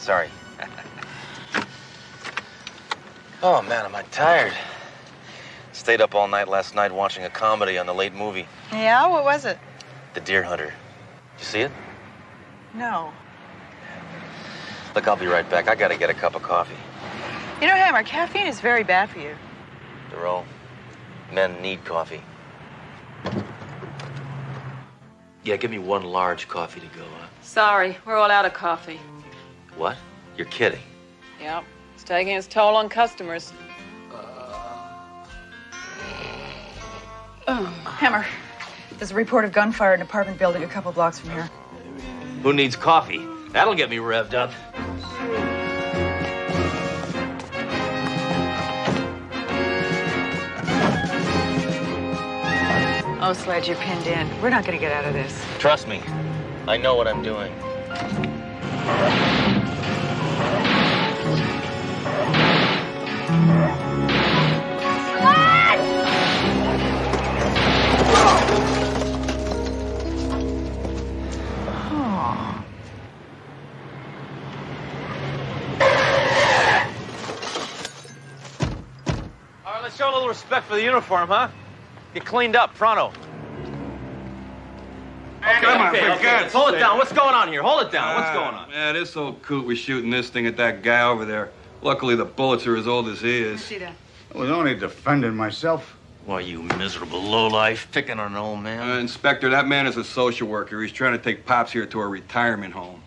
Sorry. Oh, man, am I tired. Stayed up all night last night watching a comedy on the late movie. Yeah? What was it? The Deer Hunter. Did you see it? No. Look, I'll be right back. I gotta get a cup of coffee. You know, Hammer, caffeine is very bad for you. Doro, men need coffee. Yeah, give me one large coffee to go, huh? Sorry, we're all out of coffee. What? You're kidding. Yep, it's taking its toll on customers. Hammer, there's a report of gunfire in an apartment building a couple blocks from here. Who needs coffee? That'll get me revved up. Oh, Sledge, you're pinned in. We're not going to get out of this. Trust me, I know what I'm doing. All right, let's show a little respect for the uniform, huh? Get cleaned up, pronto. Okay. Hold it down. What's going on here? Hold it down. What's going on? Man, this old coot was shooting this thing at that guy over there. Luckily, the bullets are as old as he is. See that? I was only defending myself. Why, you miserable lowlife, picking on an old man. Inspector, that man is a social worker. He's trying to take Pops here to a retirement home.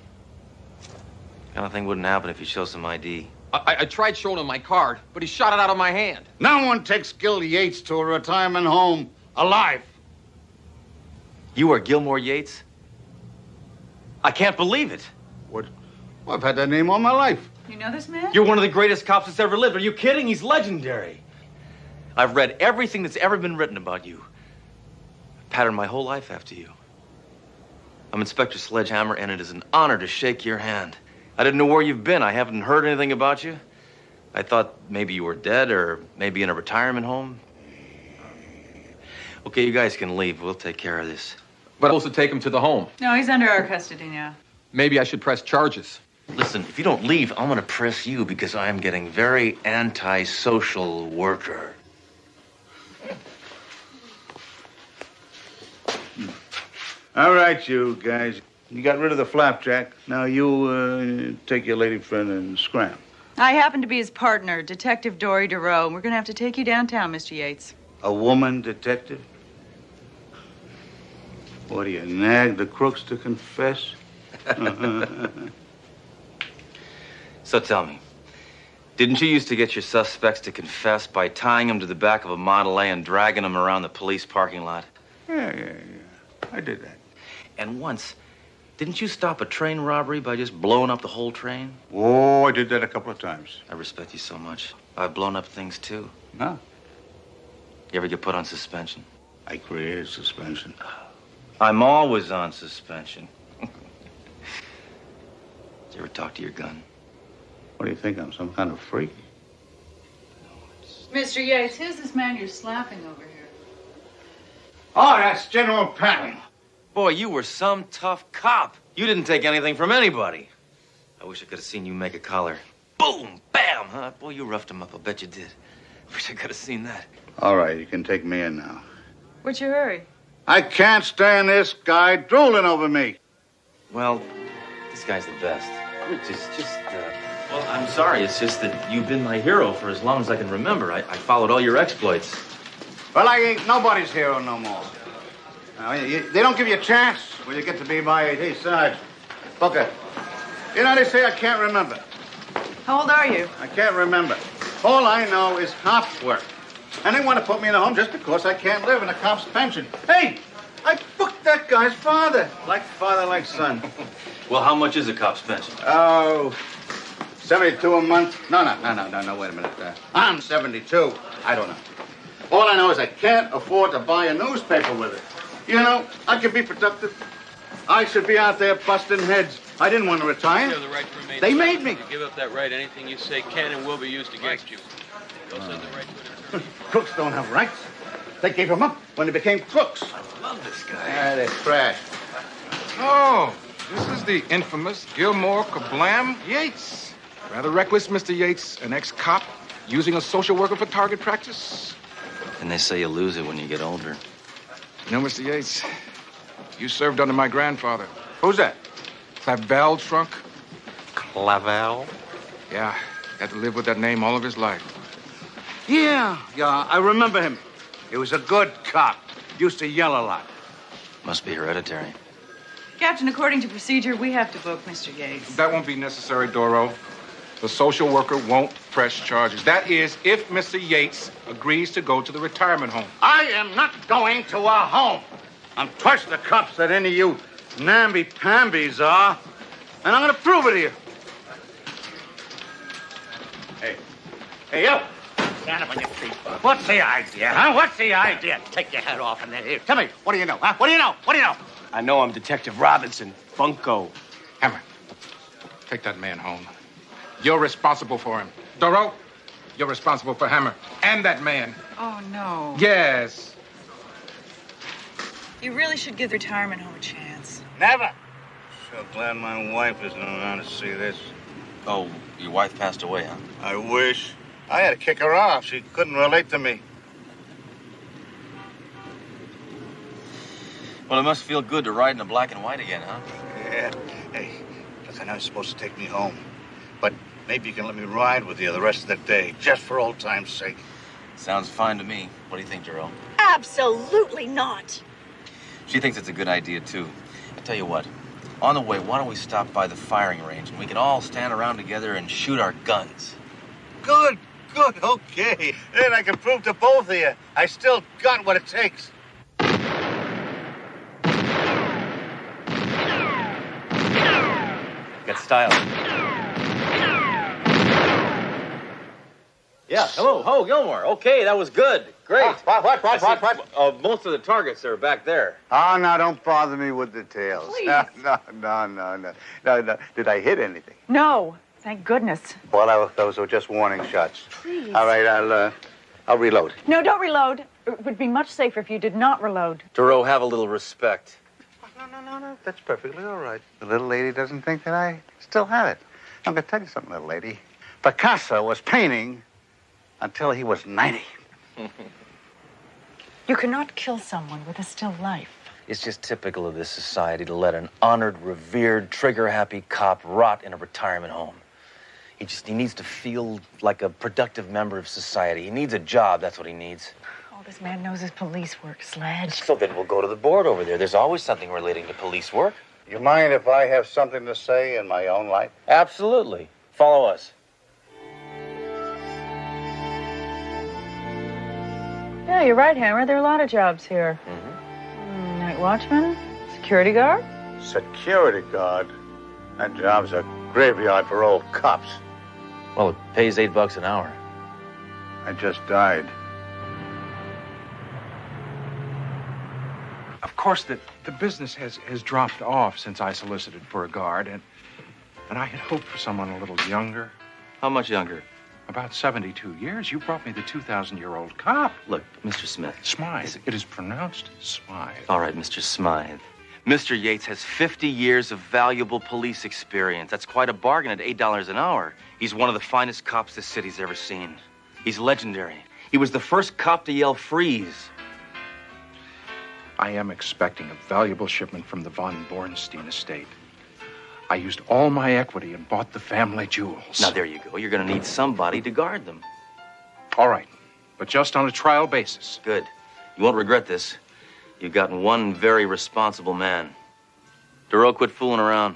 Kind of thing wouldn't happen if you show some ID. I tried showing him my card, but he shot it out of my hand. No one takes Gil Yates to a retirement home alive. You are Gilmore Yates? I can't believe it. What? Well, I've had that name all my life. You know this man? You're one of the greatest cops that's ever lived. Are you kidding? He's legendary. I've read everything that's ever been written about you. I've patterned my whole life after you. I'm Inspector Sledgehammer, and it is an honor to shake your hand. I didn't know where you've been. I haven't heard anything about you. I thought maybe you were dead or maybe in a retirement home. Okay, you guys can leave. We'll take care of this. But I'm supposed to take him to the home. No, he's under our custody now. Maybe I should press charges. Listen, if you don't leave, I'm gonna press you because I am getting very anti-social worker. All right, you guys. You got rid of the flapjack. Now you take your lady friend and scram. I happen to be his partner, Detective Dori. We're going to have to take you downtown, Mr. Yates. A woman detective? What do you nag the crooks to confess? So tell me, didn't you used to get your suspects to confess by tying them to the back of a Model A and dragging them around the police parking lot? Yeah. I did that. And once, didn't you stop a train robbery by just blowing up the whole train? Oh, I did that a couple of times. I respect you so much. I've blown up things too. Huh? You ever get put on suspension? I created suspension. I'm always on suspension. Did you ever talk to your gun? What do you think? I'm some kind of freak? Mr. Yates, who's this man you're slapping over here? Oh, that's General Patton. Boy, you were some tough cop. You didn't take anything from anybody. I wish I could have seen you make a collar. Boom, bam, huh? Boy, you roughed him up. I bet you did. Wish I could have seen that. All right, you can take me in now. What's your hurry? I can't stand this guy drooling over me. Well, this guy's the best. Well, I'm sorry. It's just that you've been my hero for as long as I can remember. I followed all your exploits. Well, I ain't nobody's hero no more. Now, they don't give you a chance when you get to be my age. Hey, Sarge, Booker, you know, they say I can't remember. How old are you? I can't remember. All I know is hop work. And they want to put me in a home just because I can't live in a cop's pension. Hey, I booked that guy's father. Like father, like son. Well, how much is a cop's pension? Oh, 72 a month? No, wait a minute. I'm 72. I don't know. All I know is I can't afford to buy a newspaper with it. You know, I could be productive. I should be out there busting heads. I didn't want to retire. You have the right to remain They silent. made me. If you give up that right, anything you say can and will be used against you. You also have the right to it. Crooks don't have rights. They gave them up when they became crooks. I love this guy. Ah, they're trash. Oh, This is the infamous Gilmore Kablam Yates. Rather reckless, Mr. Yates, an ex-cop using a social worker for target practice. And they say you lose it when you get older. You know, Mr. Yates, you served under my grandfather. Who's that? Clavel Trunk. Clavel? Yeah, had to live with that name all of his life. Yeah, I remember him. He was a good cop. Used to yell a lot. Must be hereditary. Captain, according to procedure, we have to book Mr. Yates. That won't be necessary, Doro. The social worker won't press charges. That is, if Mr. Yates agrees to go to the retirement home. I am not going to a home. I'm twice the cops that any of you namby-pambies are. And I'm going to prove it to you. Hey, you. Stand up on your feet. What's the idea, huh? What's the idea? Take your head off and then here. Tell me, what do you know, huh? What do you know? What do you know? I know I'm Detective Robinson, Bunko. Hammer, take that man home. You're responsible for him. Doro, you're responsible for Hammer and that man. Oh, no. Yes. You really should give the retirement home a chance. Never. So glad my wife isn't around to see this. Oh, your wife passed away, huh? I wish. I had to kick her off. She couldn't relate to me. Well, it must feel good to ride in the black and white again, huh? Yeah. Hey, listen, I was supposed to take me home. But maybe you can let me ride with you the rest of the day, just for old time's sake. Sounds fine to me. What do you think, Jerome? Absolutely not. She thinks it's a good idea, too. I tell you what, on the way, why don't we stop by the firing range and we can all stand around together and shoot our guns? Good, okay. Then I can prove to both of you I still got what it takes. Got style. Yeah, hello, Ho, Gilmore. Okay, that was good. Great. What? Most of the targets are back there. Oh, now don't bother me with details. Please. No. Did I hit anything? No, thank goodness. Well, those were just warning shots. Please. All right, I'll reload. No, don't reload. It would be much safer if you did not reload. Doro, have a little respect. No. That's perfectly all right. The little lady doesn't think that I still have it. I'm going to tell you something, little lady. Picasso was painting until he was 90. You cannot kill someone with a still life. It's just typical of this society to let an honored, revered, trigger-happy cop rot in a retirement home. He needs to feel like a productive member of society. He needs a job, that's what he needs. All this man knows is police work, Sledge. So then we'll go to the board over there. There's always something relating to police work. You mind if I have something to say in my own life? Absolutely. Follow us. Yeah, you're right, Hammer. There are a lot of jobs here. Night watchman, security guard. Security guard? That job's a graveyard for old cops. Well, it pays $8 an hour. I just died. Of course, the business has dropped off since I solicited for a guard, and I had hoped for someone a little younger. How much younger? About 72 years. You brought me the 2,000-year-old cop. Look, Mr. Smith. Smythe. It is pronounced Smythe. All right, Mr. Smythe. Mr. Yates has 50 years of valuable police experience. That's quite a bargain at $8 an hour. He's one of the finest cops this city's ever seen. He's legendary. He was the first cop to yell freeze. I am expecting a valuable shipment from the von Bornstein estate. I used all my equity and bought the family jewels. Now, there you go. You're going to need somebody to guard them. All right, but just on a trial basis. Good. You won't regret this. You've gotten one very responsible man. Doro, quit fooling around.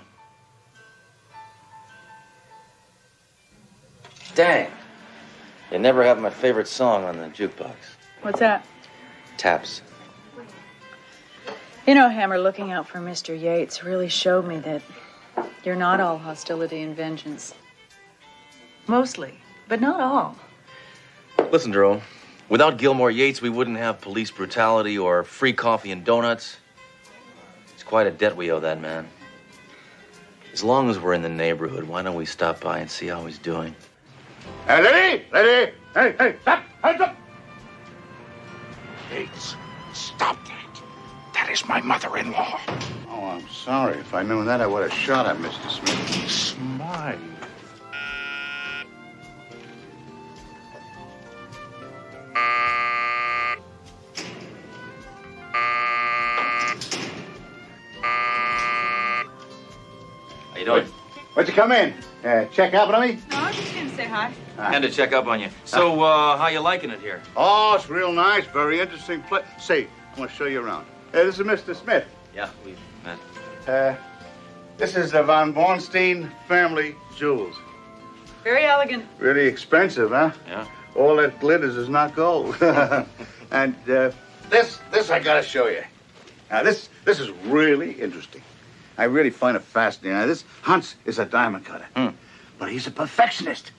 Dang. You never have my favorite song on the jukebox. What's that? Taps. You know, Hammer, looking out for Mr. Yates really showed me that you're not all hostility and vengeance. Mostly, but not all. Listen, Doro. Without Gilmore Yates, we wouldn't have police brutality or free coffee and donuts. It's quite a debt we owe that man. As long as we're in the neighborhood, why don't we stop by and see how he's doing? Hey, lady! Hey, stop! Hands up! Yates, stop that. That is my mother-in-law. Oh, Oh, I'm sorry. If I knew that, I would have shot at Mr. Smith. Smythe. How you doing? What'd you come in? Check up on me? No, I was just going to say hi. And to check up on you. So, how you liking it here? Oh, it's real nice. Very interesting place. See, I want to show you around. This is Mr. Smith. Yeah, we've met. This is the von Bornstein family jewels. Very elegant. Really expensive, huh? Yeah. All that glitters is not gold. And this I gotta show you. Now, this is really interesting. I really find it fascinating. Now, this Hans is a diamond cutter, but he's a perfectionist.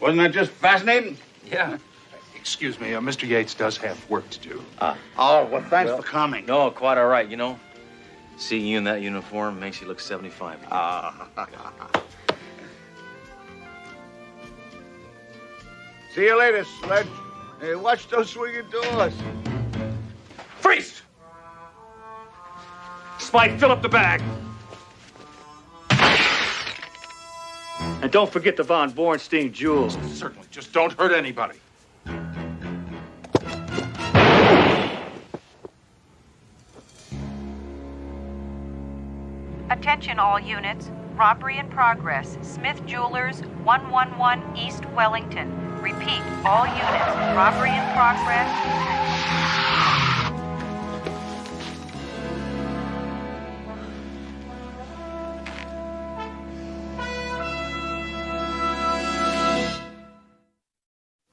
Wasn't that just fascinating? Yeah. Excuse me, Mr. Yates does have work to do. Oh, well, thanks for coming. No, quite all right, you know. Seeing you in that uniform makes you look 75. See you later, Sledge. Hey, watch those swinging doors. Freeze! Spike, fill up the bag. And don't forget the von Bornstein jewels. Certainly, just don't hurt anybody. Attention all units. Robbery in progress. Smith Jewelers, 111 East Wellington. Repeat, all units. Robbery in progress.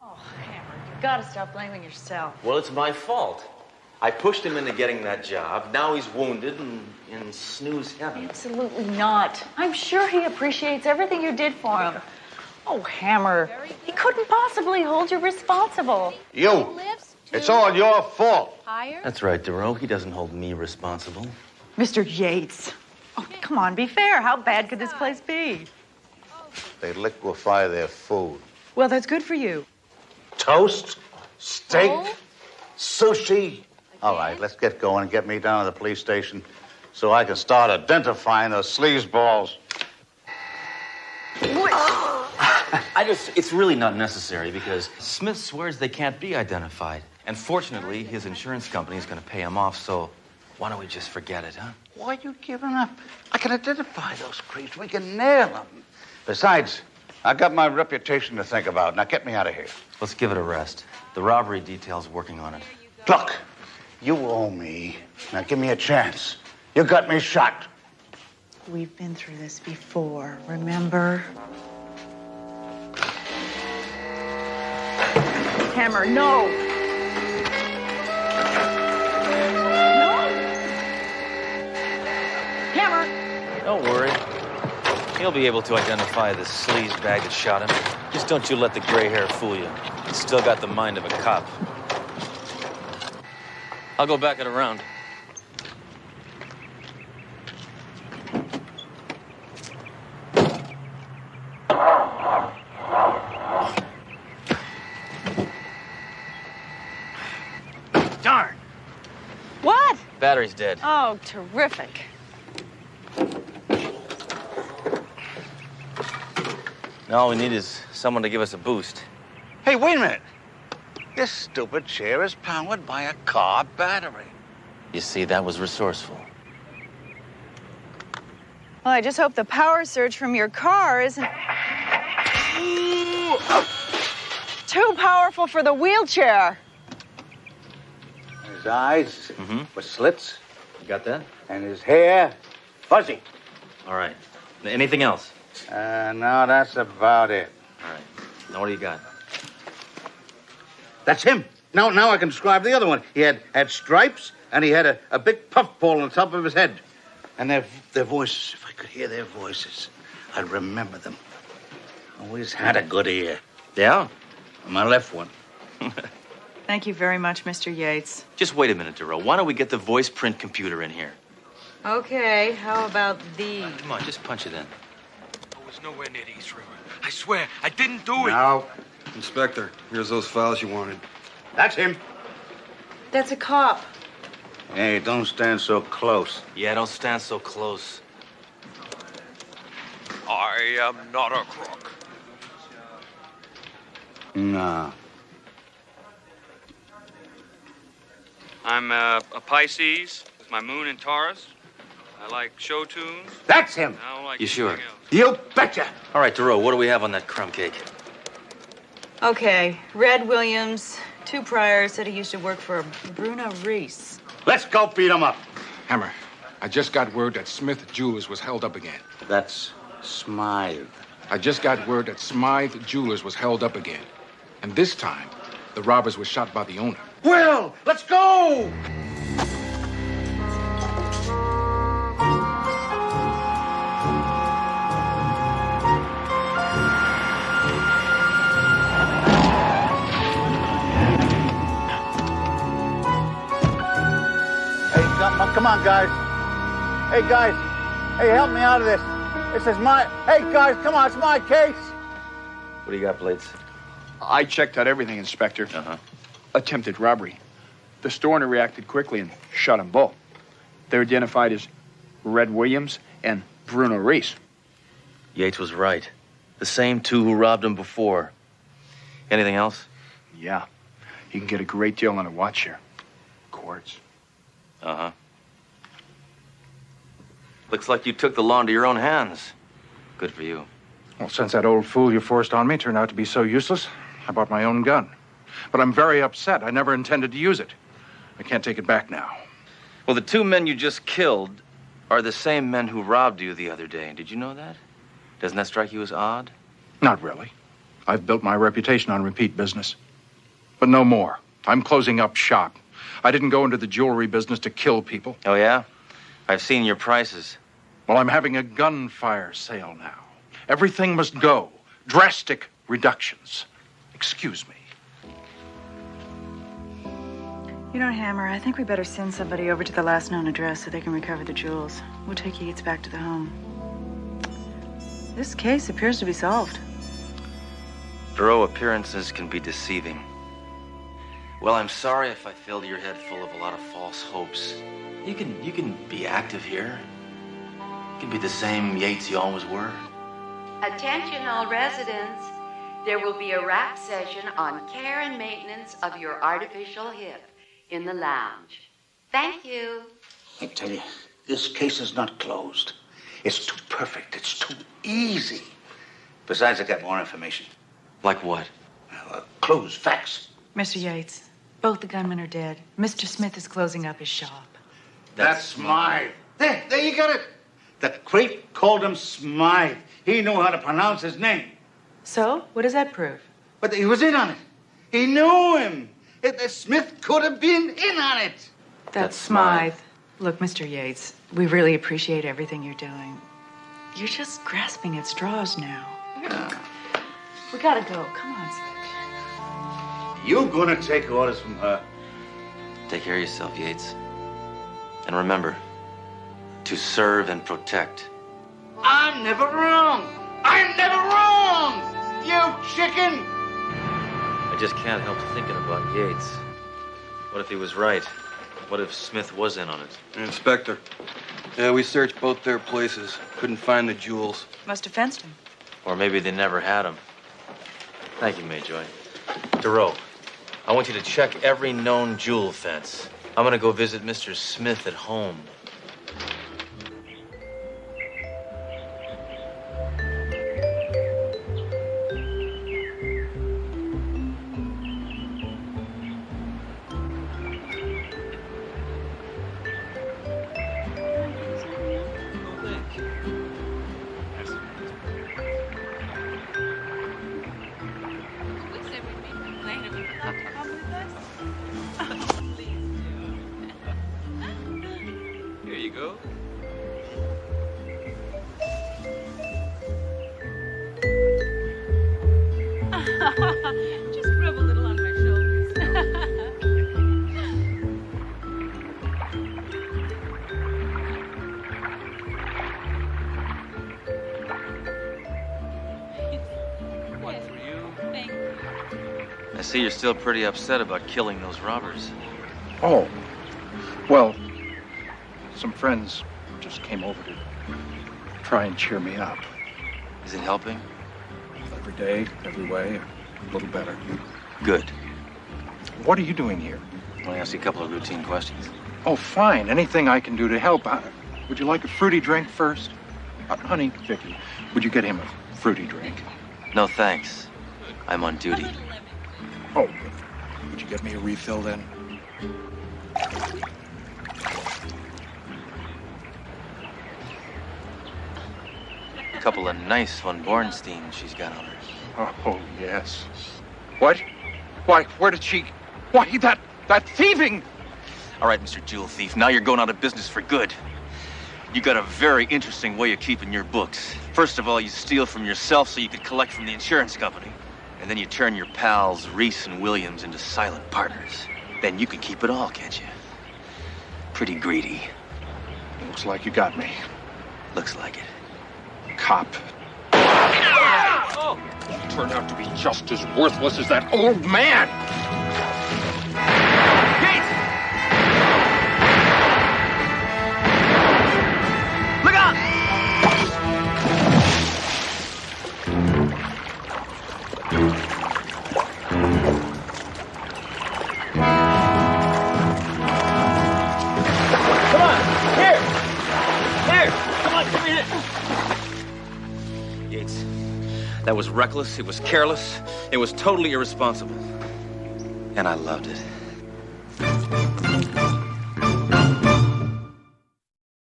Oh, Hammer, you got to stop blaming yourself. Well, it's my fault. I pushed him into getting that job. Now he's wounded and in snooze heaven. Absolutely not. I'm sure he appreciates everything you did for him. Oh, Hammer, he couldn't possibly hold you responsible. You. It's all your fault. That's right, Doro. He doesn't hold me responsible. Mr. Yates. Oh, come on, be fair. How bad could this place be? They liquefy their food. Well, that's good for you. Toast, steak, sushi. All right, let's get going and get me down to the police station so I can start identifying those sleazeballs. It's really not necessary because Smith swears they can't be identified. And fortunately, his insurance company is going to pay him off, so why don't we just forget it, huh? Why are you giving up? I can identify those creeps. We can nail them. Besides, I got my reputation to think about. Now get me out of here. Let's give it a rest. The robbery detail's working on it. Look, you owe me. Now give me a chance. You got me shot. We've been through this before, remember? Hammer, no! No! Hammer! Don't worry. He'll be able to identify the sleaze bag that shot him. Just don't you let the gray hair fool you. He's still got the mind of a cop. I'll go back it around. Darn. What? Battery's dead. Oh, terrific. Now all we need is someone to give us a boost. Hey, wait a minute. This stupid chair is powered by a car battery. You see, that was resourceful. Well, I just hope the power surge from your car isn't too powerful for the wheelchair. His eyes were slits, You got that? and his hair fuzzy. All right. Anything else? No, that's about it. All right. Now what do you got? That's him. Now I can describe the other one. He had stripes, and he had a big puffball on the top of his head. And their voices, if I could hear their voices, I'd remember them. Always had a good ear. Yeah? My left one. Thank you very much, Mr. Yates. Just wait a minute, Doro. Why don't we get the voice print computer in here? Okay, how about these? Come on, just punch it in. I was nowhere near the East River. I swear, I didn't do it. Now, Inspector, here's those files you wanted. that's him. That's a cop. Hey, don't stand so close. Yeah, don't stand so close. I am not a crook. No. I'm a Pisces with my moon in Taurus. I like show tunes. That's him. I don't like You sure? anything else. You betcha. All right, Doro, what do we have on that crumb cake? Okay, Red Williams, 2 priors, said he used to work for Bruno Reese. Let's go beat him up. Hammer, I just got word that Smith Jewelers was held up again. That's Smythe. I just got word that Smythe Jewelers was held up again. And this time, the robbers were shot by the owner. Will, let's go! Hey, come on, guys. Hey, guys. Hey, help me out of this. This is my... Hey, guys, come on, it's my case. What do you got, Blades? I checked out everything, Inspector. Uh-huh. Attempted robbery. The store owner reacted quickly and shot them both. They're identified as Red Williams and Bruno Reese. Yates was right. The same 2 who robbed him before. Anything else? Yeah. You can get a great deal on a watch here. Quartz. Uh-huh. Looks like you took the law into your own hands. Good for you. Well, since that old fool you forced on me turned out to be so useless, I bought my own gun. But I'm very upset. I never intended to use it. I can't take it back now. Well, the 2 men you just killed are the same men who robbed you the other day. Did you know that? Doesn't that strike you as odd? Not really. I've built my reputation on repeat business. But no more. I'm closing up shop. I didn't go into the jewelry business to kill people. Oh, yeah? I've seen your prices. Well, I'm having a gunfire sale now. Everything must go. Drastic reductions. Excuse me. You know, Hammer, I think we better send somebody over to the last known address so they can recover the jewels. We'll take Yates back to the home. This case appears to be solved. Doro, appearances can be deceiving. Well, I'm sorry if I filled your head full of a lot of false hopes. You can be active here. You can be the same Yates you always were. Attention all residents. There will be a rap session on care and maintenance of your artificial hip in the lounge. Thank you. I tell you, this case is not closed. It's too perfect. It's too easy. Besides, I got more information. Like what? Clues, facts. Mr. Yates, both the gunmen are dead. Mr. Smith is closing up his shop. That's Smythe. There you got it. The creep called him Smythe. He knew how to pronounce his name. So, what does that prove? But he was in on it. He knew him. Smith could have been in on it. That's Smythe. Look, Mr. Yates, we really appreciate everything you're doing. You're just grasping at straws now. We gotta go. Come on, Sledge. You gonna take orders from her? Take care of yourself, Yates. And remember, to serve and protect. I'm never wrong. I'm never wrong. You chicken. I just can't help thinking about Yates. What if he was right? What if Smith was in on it? Inspector. Yeah, we searched both their places. Couldn't find the jewels. Must have fenced him. Or maybe they never had him. Thank you, Mayjoy. Doro, I want you to check every known jewel fence. I'm gonna go visit Mr. Smith at home. Here you go. Just rub a little on my shoulders. One for you. Thank you. I see you're still pretty upset about killing those robbers. Oh, Well, some friends just came over to try and cheer me up. Is it helping? Every day, every way, a little better. Good. What are you doing here? I want to ask you a couple of routine questions. Oh, fine. Anything I can do to help. Would you like a fruity drink first? Honey, Vicky, would you get him a fruity drink? No, thanks. I'm on duty. Oh, would you get me a refill then? A couple of nice von Bornsteins she's got on her. Oh, yes. What? Why, where did she... Why, that thieving... All right, Mr. Jewel Thief, now you're going out of business for good. You got a very interesting way of keeping your books. First of all, you steal from yourself so you could collect from the insurance company. And then you turn your pals, Reese and Williams, into silent partners. Then you can keep it all, can't you? Pretty greedy. Looks like you got me. Looks like it. Cop. Oh! You turned out to be just as worthless as that old man! Gates! Look out! Come on! Here! Here! Come on, give me this! Yates, that was reckless, it was careless, it was totally irresponsible. And I loved it.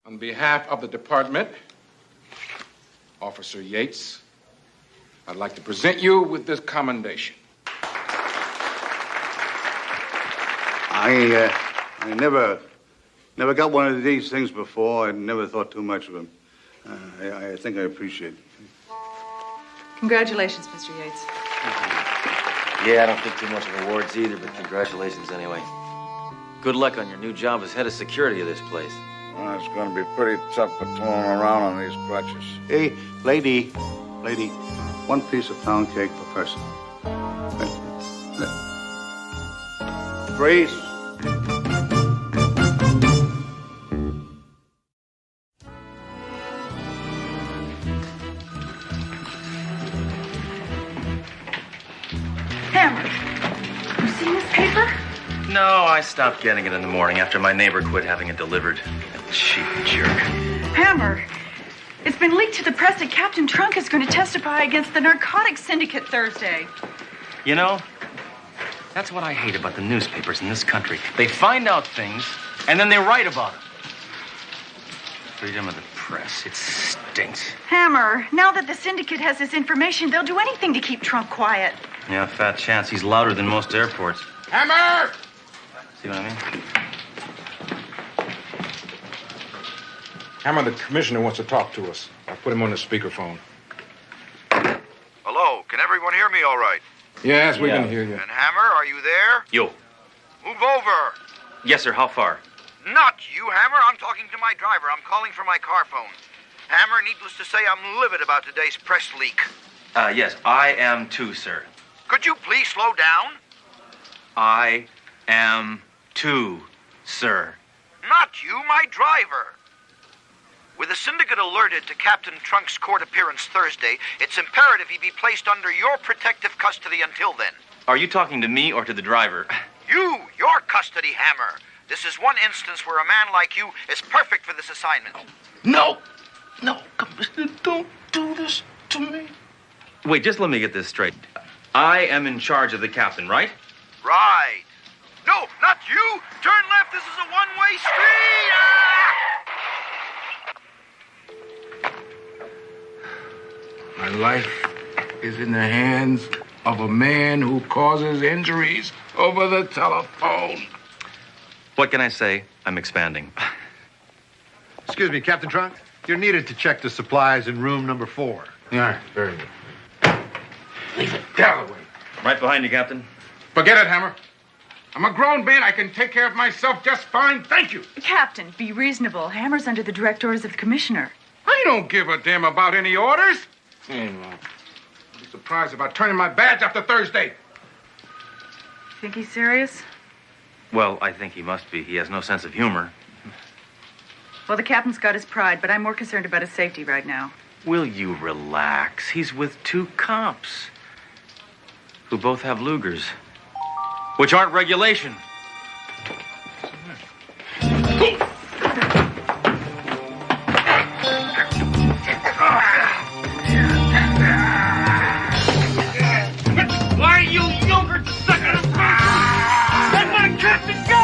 On behalf of the department, Officer Yates, I'd like to present you with this commendation. I never got one of these things before. I never thought too much of them. I think I appreciate it. Congratulations, Mr. Yates. Yeah, I don't think too much of awards either, but congratulations anyway. Good luck on your new job as head of security of this place. Well, it's going to be pretty tough patrolling around on these crutches. Hey, lady, one piece of pound cake per person. Freeze. Hammer, you seen this paper? No, I stopped getting it in the morning after my neighbor quit having it delivered. That cheap jerk. Hammer, it's been leaked to the press that Captain Trunk is going to testify against the narcotics syndicate Thursday. You know, that's what I hate about the newspapers in this country. They find out things, and then they write about them. Freedom of the press, it stinks. Hammer, now that the syndicate has this information, they'll do anything to keep Trunk quiet. Yeah, fat chance. He's louder than most airports. Hammer! See what I mean? Hammer, the commissioner wants to talk to us. I put him on the speakerphone. Hello, can everyone hear me all right? Yes, we can hear you. And Hammer, are you there? Yo. Move over. Yes, sir. How far? Not you, Hammer. I'm talking to my driver. I'm calling from my car phone. Hammer, needless to say, I'm livid about today's press leak. Yes, I am too, sir. Could you please slow down? I am too, sir. Not you, my driver. With the syndicate alerted to Captain Trunk's court appearance Thursday, it's imperative he be placed under your protective custody until then. Are you talking to me or to the driver? Your custody, Hammer. This is one instance where a man like you is perfect for this assignment. No, Commissioner, don't do this to me. Wait, just let me get this straight. I am in charge of the captain, right? Right. No, not you. Turn left. This is a one-way street. My life is in the hands of a man who causes injuries over the telephone. What can I say? I'm expanding. Excuse me, Captain Trunk. You're needed to check the supplies in room number 4. Yeah, very good. Leave it Galloway. Right behind you, Captain. Forget it, Hammer. I'm a grown man. I can take care of myself just fine. Thank you. Captain, be reasonable. Hammer's under the direct orders of the commissioner. I don't give a damn about any orders. I'll be surprised about turning my badge after Thursday. Think he's serious? Well, I think he must be. He has no sense of humor. Well, the captain's got his pride, but I'm more concerned about his safety right now. Will you relax? He's with 2 cops who both have Lugers, which aren't regulation. Why, you yogurt sucker! Let my captain go!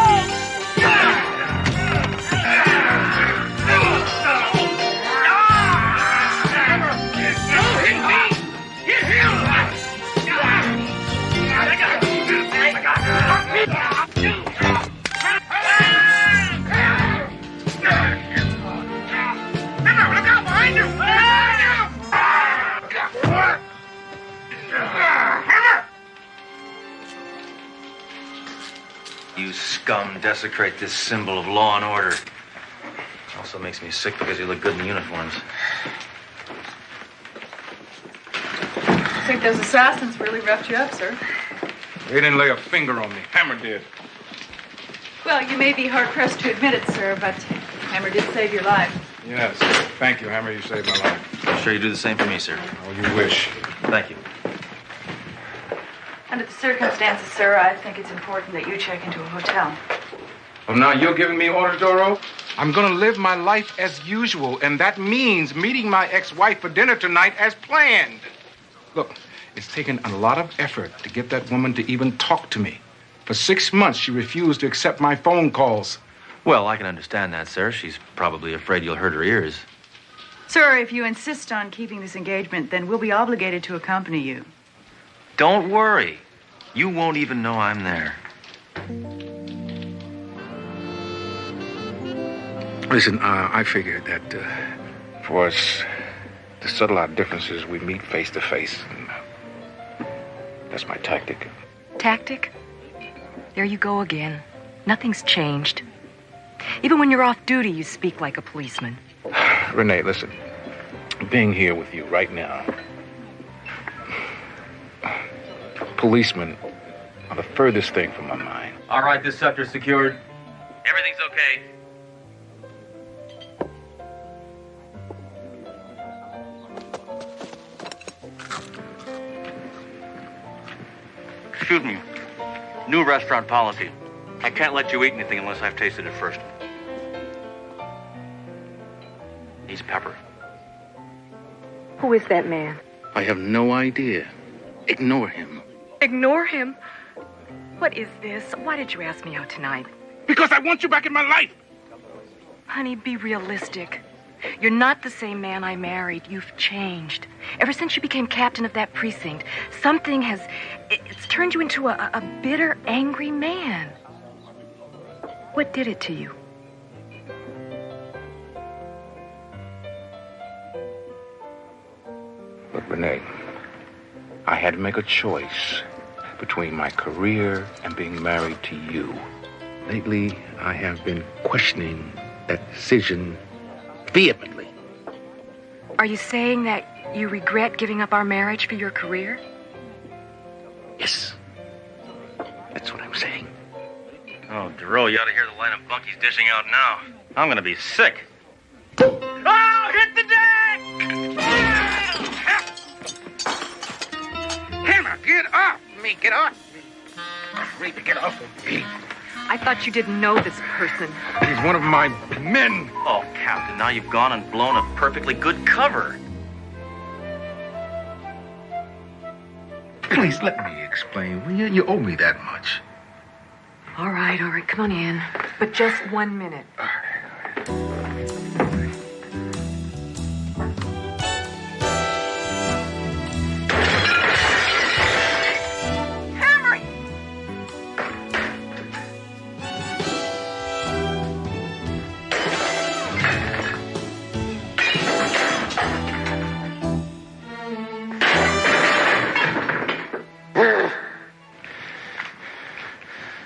You scum desecrate this symbol of law and order. Also makes me sick because you look good in uniforms. I think those assassins really roughed you up, sir. They didn't lay a finger on me. Hammer did. Well, you may be hard-pressed to admit it, sir, but Hammer did save your life. Yes. Thank you, Hammer. You saved my life. I'm sure you do the same for me, sir. Oh, you wish. Thank you. Under the circumstances, sir, I think it's important that you check into a hotel. Oh, now you're giving me orders, Doro? I'm gonna live my life as usual, and that means meeting my ex-wife for dinner tonight as planned. Look, it's taken a lot of effort to get that woman to even talk to me. For 6 months, she refused to accept my phone calls. Well, I can understand that, sir. She's probably afraid you'll hurt her ears. Sir, if you insist on keeping this engagement, then we'll be obligated to accompany you. Don't worry. You won't even know I'm there. Listen, I figured that for us to settle our differences, we meet face to face. That's my tactic. Tactic? There you go again. Nothing's changed. Even when you're off duty, you speak like a policeman. Renee, listen. Being here with you right now, policemen are the furthest thing from my mind. All right, this sector's secured. Everything's okay. Excuse me. New restaurant policy. I can't let you eat anything unless I've tasted it first. Needs pepper. Who is that man? I have no idea. Ignore him. Ignore him? What is this? Why did you ask me out tonight? Because I want you back in my life. Honey, be realistic. You're not the same man I married. You've changed. Ever since you became captain of that precinct, something has... It's turned you into a bitter, angry man. What did it to you? Look, Renee, I had to make a choice between my career and being married to you. Lately, I have been questioning that decision vehemently. Are you saying that you regret giving up our marriage for your career? Yes. That's what I'm saying. Oh, Doro, you ought to hear the line of bunkies dishing out now. I'm gonna be sick. Oh, hit the deck! Hammer, get off me! Get off me! Creepy, get off of me! I thought you didn't know this person. He's one of my men. Oh, Captain, now you've gone and blown a perfectly good cover. Please let me explain. You owe me that much. All right, come on in. But just 1 minute. Hammer!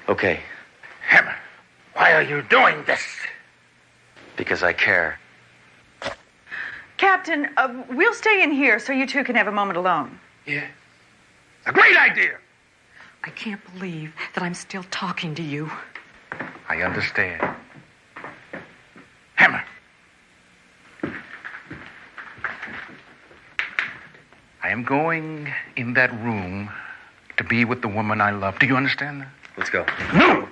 Okay, Hammer, why are you doing this? because I care. Captain, we'll stay in here so you two can have a moment alone. Yeah. A great idea. I can't believe that I'm still talking to you. I understand. Hammer. I am going in that room to be with the woman I love. Do you understand that? Let's go. No!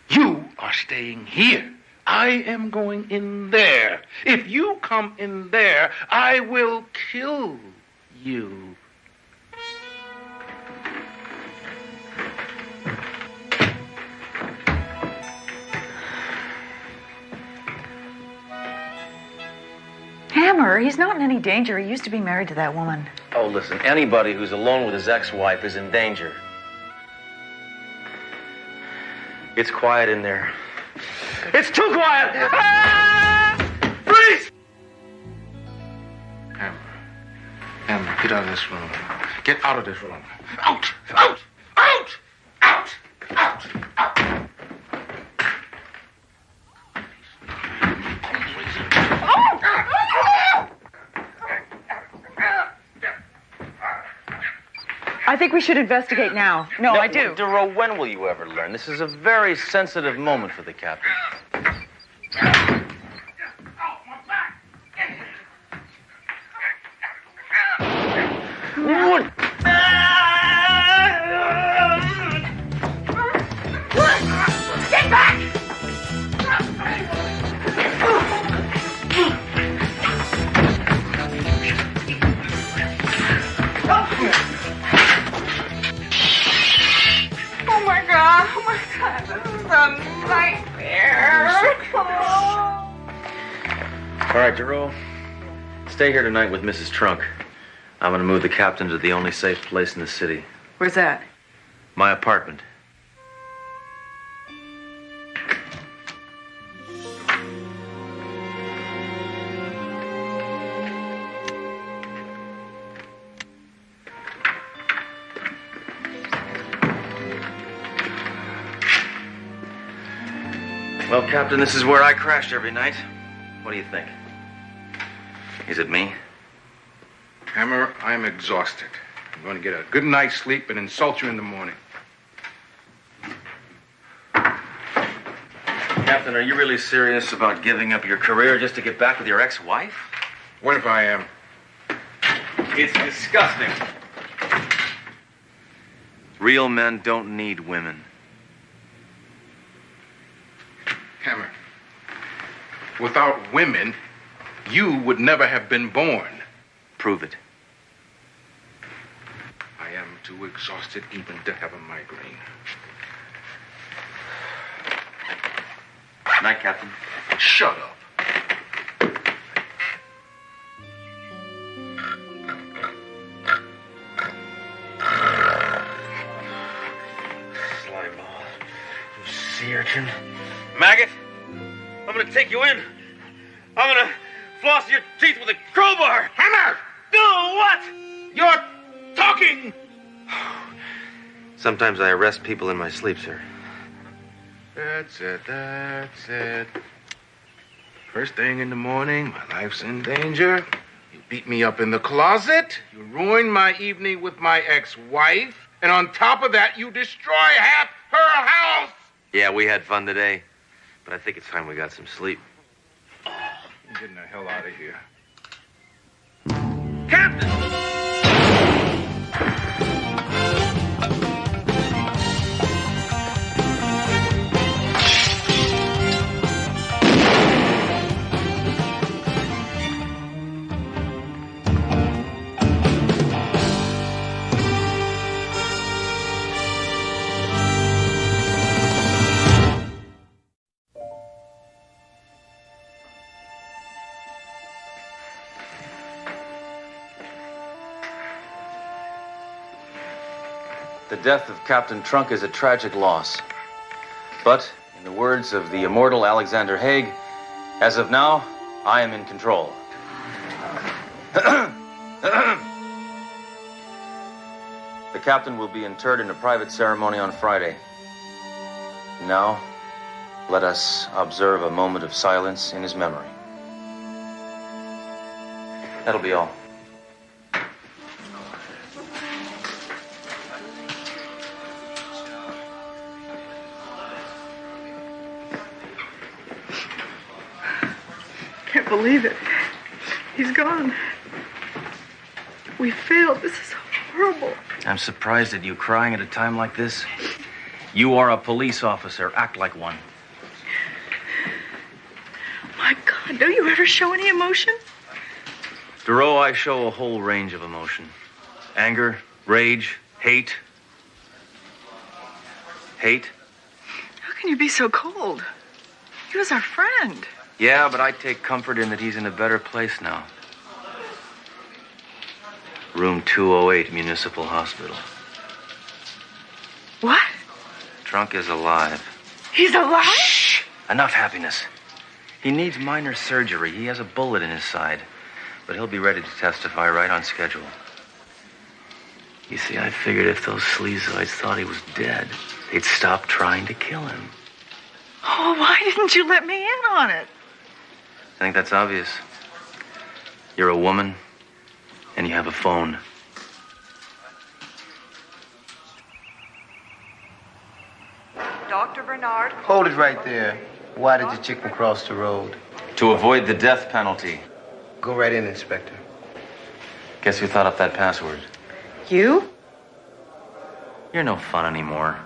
You are staying here. I am going in there. If you come in there, I will kill you. Hammer, he's not in any danger. He used to be married to that woman. Oh, listen, anybody who's alone with his ex-wife is in danger. It's quiet in there. It's too quiet! Ah! Freeze! Hammer, get out of this room. Get out of this room. Out! Out! Out! Out! Out! Out! I think we should investigate now. No, I do. Doro, when will you ever learn? This is a very sensitive moment for the captain. What? Get back! Oh my God, this is a nightmare. All right, Doro. Stay here tonight with Mrs. Trunk. I'm going to move the captain to the only safe place in the city. Where's that? My apartment. Well, Captain, this is where I crashed every night. What do you think? Is it me? Hammer, I'm exhausted. I'm going to get a good night's sleep and insult you in the morning. Captain, are you really serious about giving up your career just to get back with your ex-wife? What if I am? It's disgusting. Real men don't need women. Hammer, without women, you would never have been born. Prove it. I am too exhausted even to have a migraine. Night, Captain. Shut up. Slyball. You sea urchin. Maggot, I'm gonna take you in. I'm gonna floss your teeth with a crowbar. Hammer! No, what? You're talking! Sometimes I arrest people in my sleep, sir. That's it. First thing in the morning, my life's in danger. You beat me up in the closet. You ruined my evening with my ex-wife. And on top of that, you destroy half her house. Yeah, we had fun today. But I think it's time we got some sleep. I'm getting the hell out of here. Captain! The death of Captain Trunk is a tragic loss. But, in the words of the immortal Alexander Haig, as of now, I am in control. The captain will be interred in a private ceremony on Friday. Now, let us observe a moment of silence in his memory. That'll be all. believe it. He's gone. We failed. This is horrible. I'm surprised at you crying at a time like this. You are a police officer. Act like one. My God, don't you ever show any emotion? Doro, I show a whole range of emotion. Anger, rage, hate. Hate? How can you be so cold? He was our friend. Yeah, but I take comfort in that he's in a better place now. Room 208, Municipal Hospital. What? Trunk is alive. He's alive? Shh! Enough happiness. He needs minor surgery. He has a bullet in his side. But he'll be ready to testify right on schedule. You see, I figured if those sleazoids thought he was dead, they'd stop trying to kill him. Oh, why didn't you let me in on it? I think that's obvious. You're a woman, and you have a phone. Dr. Bernard? Hold it right there. Why did the chicken cross the road? To avoid the death penalty. Go right in, Inspector. Guess who thought up that password? You? You're no fun anymore.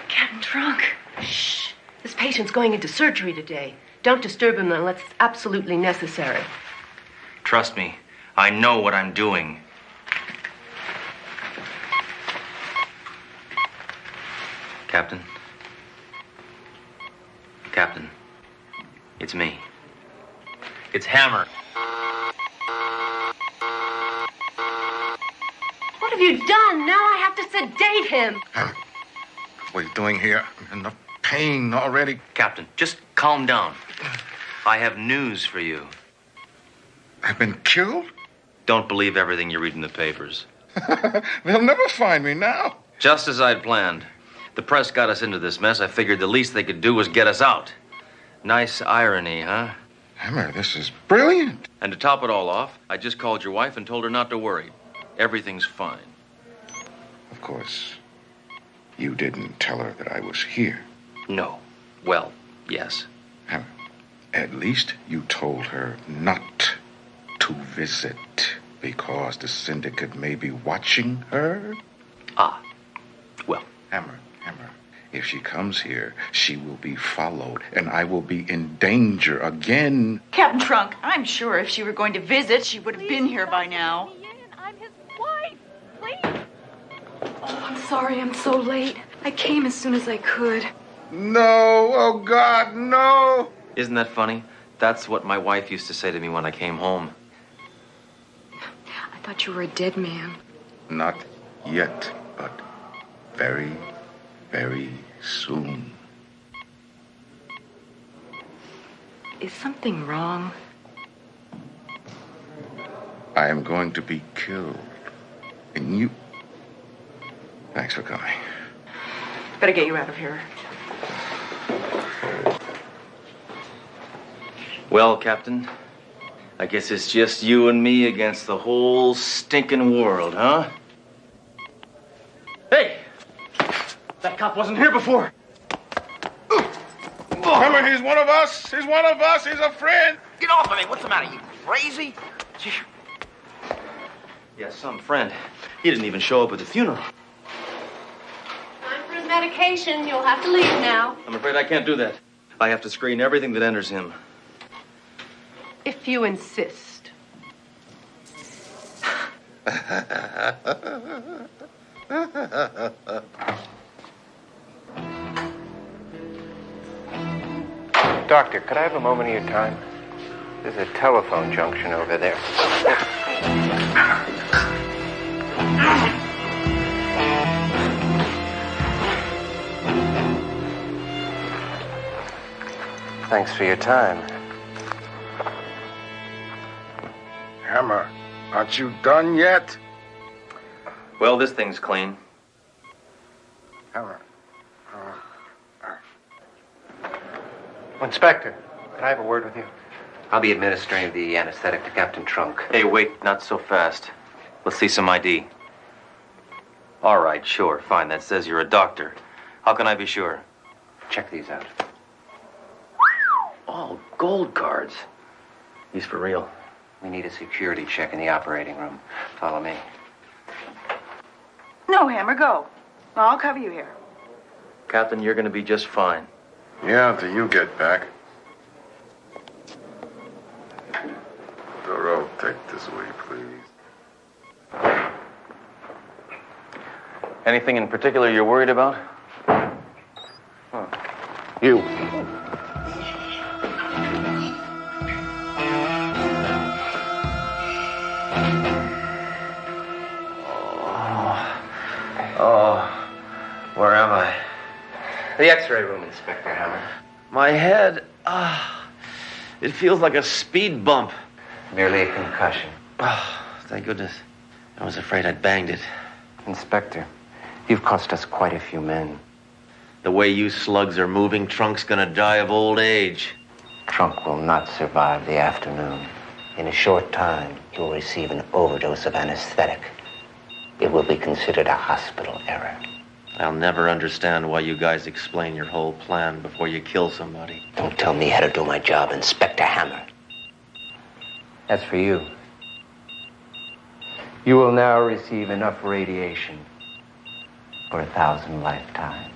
Captain Trunk. Shh. This patient's going into surgery today. Don't disturb him unless it's absolutely necessary. Trust me, I know what I'm doing. Captain? Captain, it's me. It's Hammer. What have you done? Now I have to sedate him. What are you doing here? I'm in the pain already. Captain, just calm down. I have news for you. I've been killed? Don't believe everything you read in the papers. They'll never find me now. Just as I'd planned. The press got us into this mess. I figured the least they could do was get us out. Nice irony, huh? Hammer, this is brilliant. And to top it all off, I just called your wife and told her not to worry. Everything's fine. Of course, you didn't tell her that I was here. No. Well, yes. Hammer, at least you told her not to visit because the syndicate may be watching her. Ah. Well. Hammer. If she comes here, she will be followed, and I will be in danger again. Captain Trunk, I'm sure if she were going to visit, she would have been here by now. I'm his wife. Please. Oh, I'm sorry I'm so late. I came as soon as I could. No, oh God, no. Isn't that funny? That's what my wife used to say to me when I came home. I thought you were a dead man. Not yet, but very, very soon. Is something wrong? I am going to be killed. And you... Thanks for coming. Better get you out of here. Well, Captain, I guess it's just you and me against the whole stinking world, huh? Hey! That cop wasn't here before. Hammer, he's one of us. He's one of us. He's a friend. Get off of me. What's the matter? You crazy? Yes, some friend. He didn't even show up at the funeral. Time for his medication. You'll have to leave now. I'm afraid I can't do that. I have to screen everything that enters him. If you insist. Doctor, could I have a moment of your time? There's a telephone junction over there. Thanks for your time. Hammer, aren't you done yet? Well, this thing's clean. Hammer. Inspector, can I have a word with you? I'll be administering the anesthetic to Captain Trunk. Hey, wait, not so fast. Let's see some ID. All right, sure, fine. That says you're a doctor. How can I be sure? Check these out. Oh, gold cards. These for real. We need a security check in the operating room. Follow me. No, Hammer, go. I'll cover you here. Captain, you're going to be just fine. Yeah, until you get back. Doro, take this away, please. Anything in particular you're worried about? You. Oh, where am I? The X-ray room, Inspector Hammer. My head, it feels like a speed bump. Merely a concussion. Oh, thank goodness. I was afraid I'd banged it. Inspector, you've cost us quite a few men. The way you slugs are moving, Trunk's gonna die of old age. Trunk will not survive the afternoon. In a short time, you'll receive an overdose of anesthetic. It will be considered a hospital error. I'll never understand why you guys explain your whole plan before you kill somebody. Don't tell me how to do my job, Inspector Hammer. As for you, you will now receive enough radiation for 1,000 lifetimes.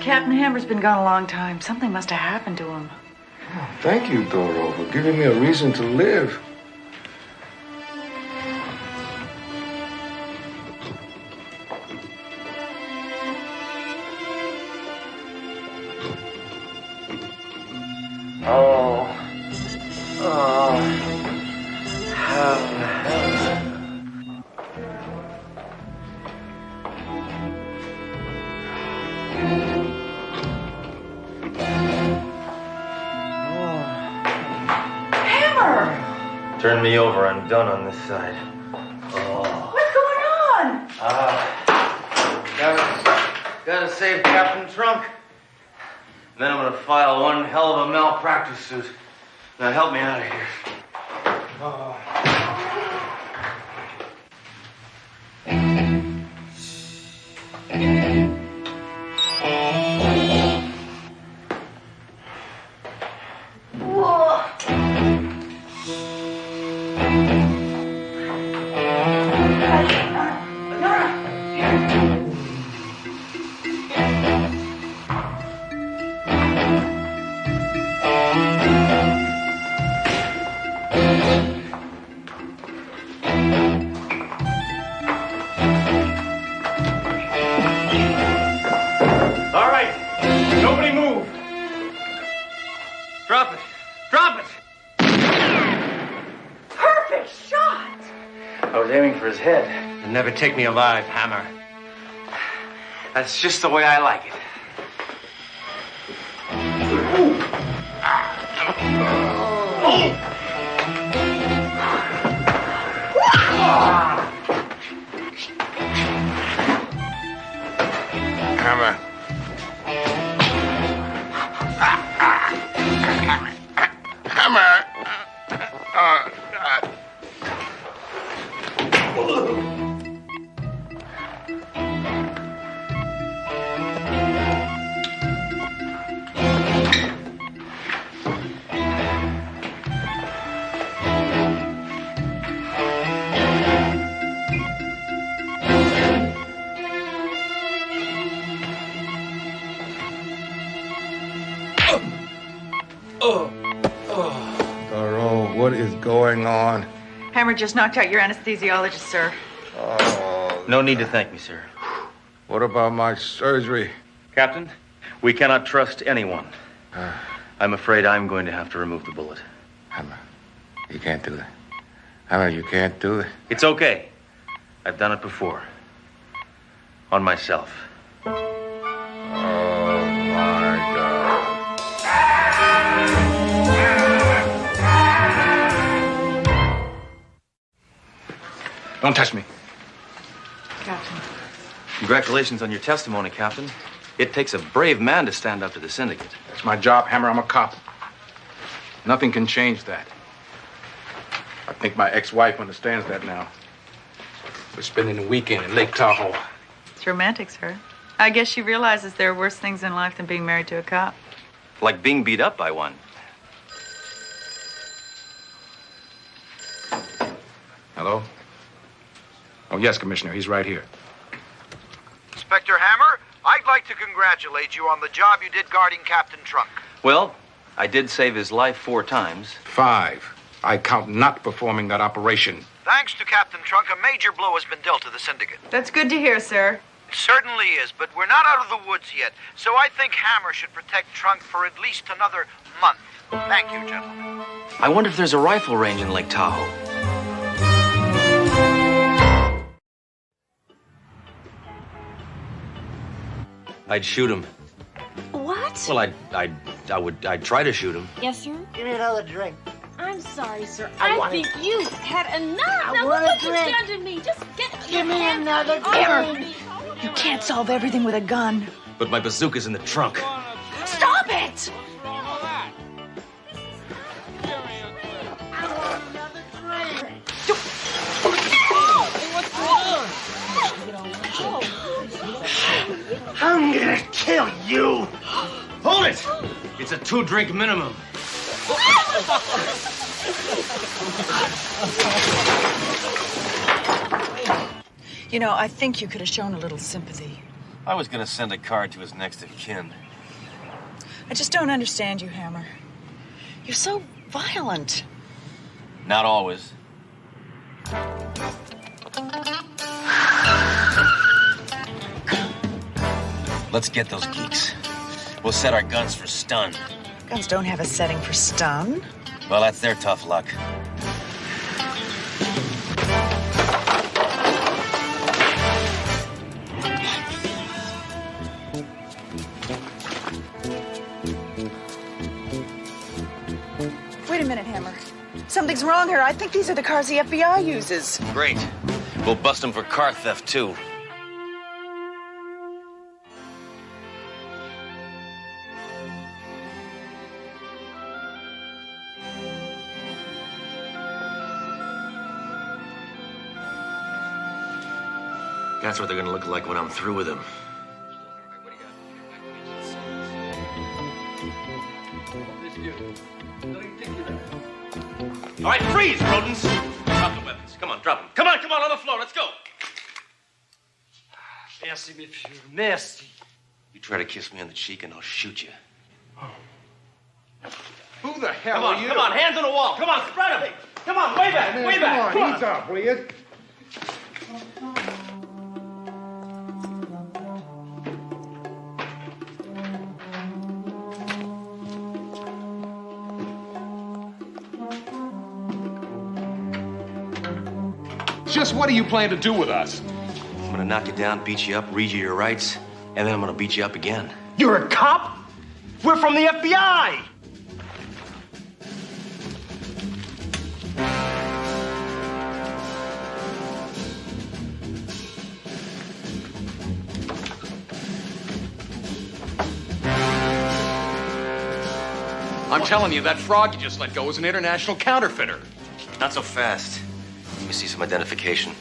Captain Hammer's been gone a long time. Something must have happened to him. Thank you, Doro, for giving me a reason to live. Turn me over. I'm done on this side. What's going on? Gotta save Captain Trunk. Then I'm gonna file one hell of a malpractice suit. Now help me out of here. All right, nobody move. Drop it. Drop it. Perfect shot! I was aiming for his head. You'll never take me alive, Hammer. That's just the way I like it. Hammer. Hammer. Doro, what is going on? Hammer just knocked out your anesthesiologist, sir. Oh. No need to thank me, sir. What about my surgery? Captain, we cannot trust anyone. I'm afraid I'm going to have to remove the bullet. Hammer, you can't do that. Hammer, you can't do it. It's okay. I've done it before. On myself. Oh, my God. Don't touch me. Captain. Congratulations on your testimony, Captain. It takes a brave man to stand up to the syndicate. That's my job, Hammer. I'm a cop. Nothing can change that. think my ex-wife understands that now. We're spending the weekend in Lake Tahoe. It's romantic, sir. I guess she realizes there are worse things in life than being married to a cop. Like being beat up by one. Hello? Oh, yes, Commissioner. He's right here. Inspector Hammer, I'd like to congratulate you on the job you did guarding Captain Trunk. Well, I did save his life 4 times. 5. I count not performing that operation. Thanks to Captain Trunk, a major blow has been dealt to the syndicate. That's good to hear, sir. It certainly is, but we're not out of the woods yet, so I think Hammer should protect Trunk for at least another month. Thank you, gentlemen. I wonder if there's a rifle range in Lake Tahoe. I'd shoot him. What? Well, I'd try to shoot him. Yes, sir? Give me another drink. I'm sorry, sir. I I want think you've had enough. I Now want look a what drink. you've done to me. Just get Give me another Hammer, drink. you can't solve everything with a gun. But my bazooka's in the trunk. Stop it! I'm gonna kill you. Hold it! It's a 2-drink minimum. You know, I think you could have shown a little sympathy. I was gonna send a card to his next of kin. I just don't understand you, Hammer. You're so violent. Not always. Let's get those geeks. We'll set our guns for stun. Guns don't have a setting for stun. Well, that's their tough luck. Wait a minute, Hammer. Something's wrong here. I think these are the cars the FBI uses. Great. We'll bust them for car theft, too. That's what they're gonna look like when I'm through with them. All right, freeze, rodents! Drop the weapons. Come on, drop them. Come on, on the floor. Let's go. Merci, monsieur. Merci. You try to kiss me on the cheek and I'll shoot you. Who the hell Come on, are you? come on, hands on the wall. Come on, spread them. Come on, way back, way back. Come on, ease up, will you? Just what do you plan to do with us? I'm gonna knock you down, beat you up, read you your rights, and then I'm gonna beat you up again. You're a cop? We're from the FBI. I'm telling you, that frog you just let go is an international counterfeiter. Not so fast. Let me see some identification.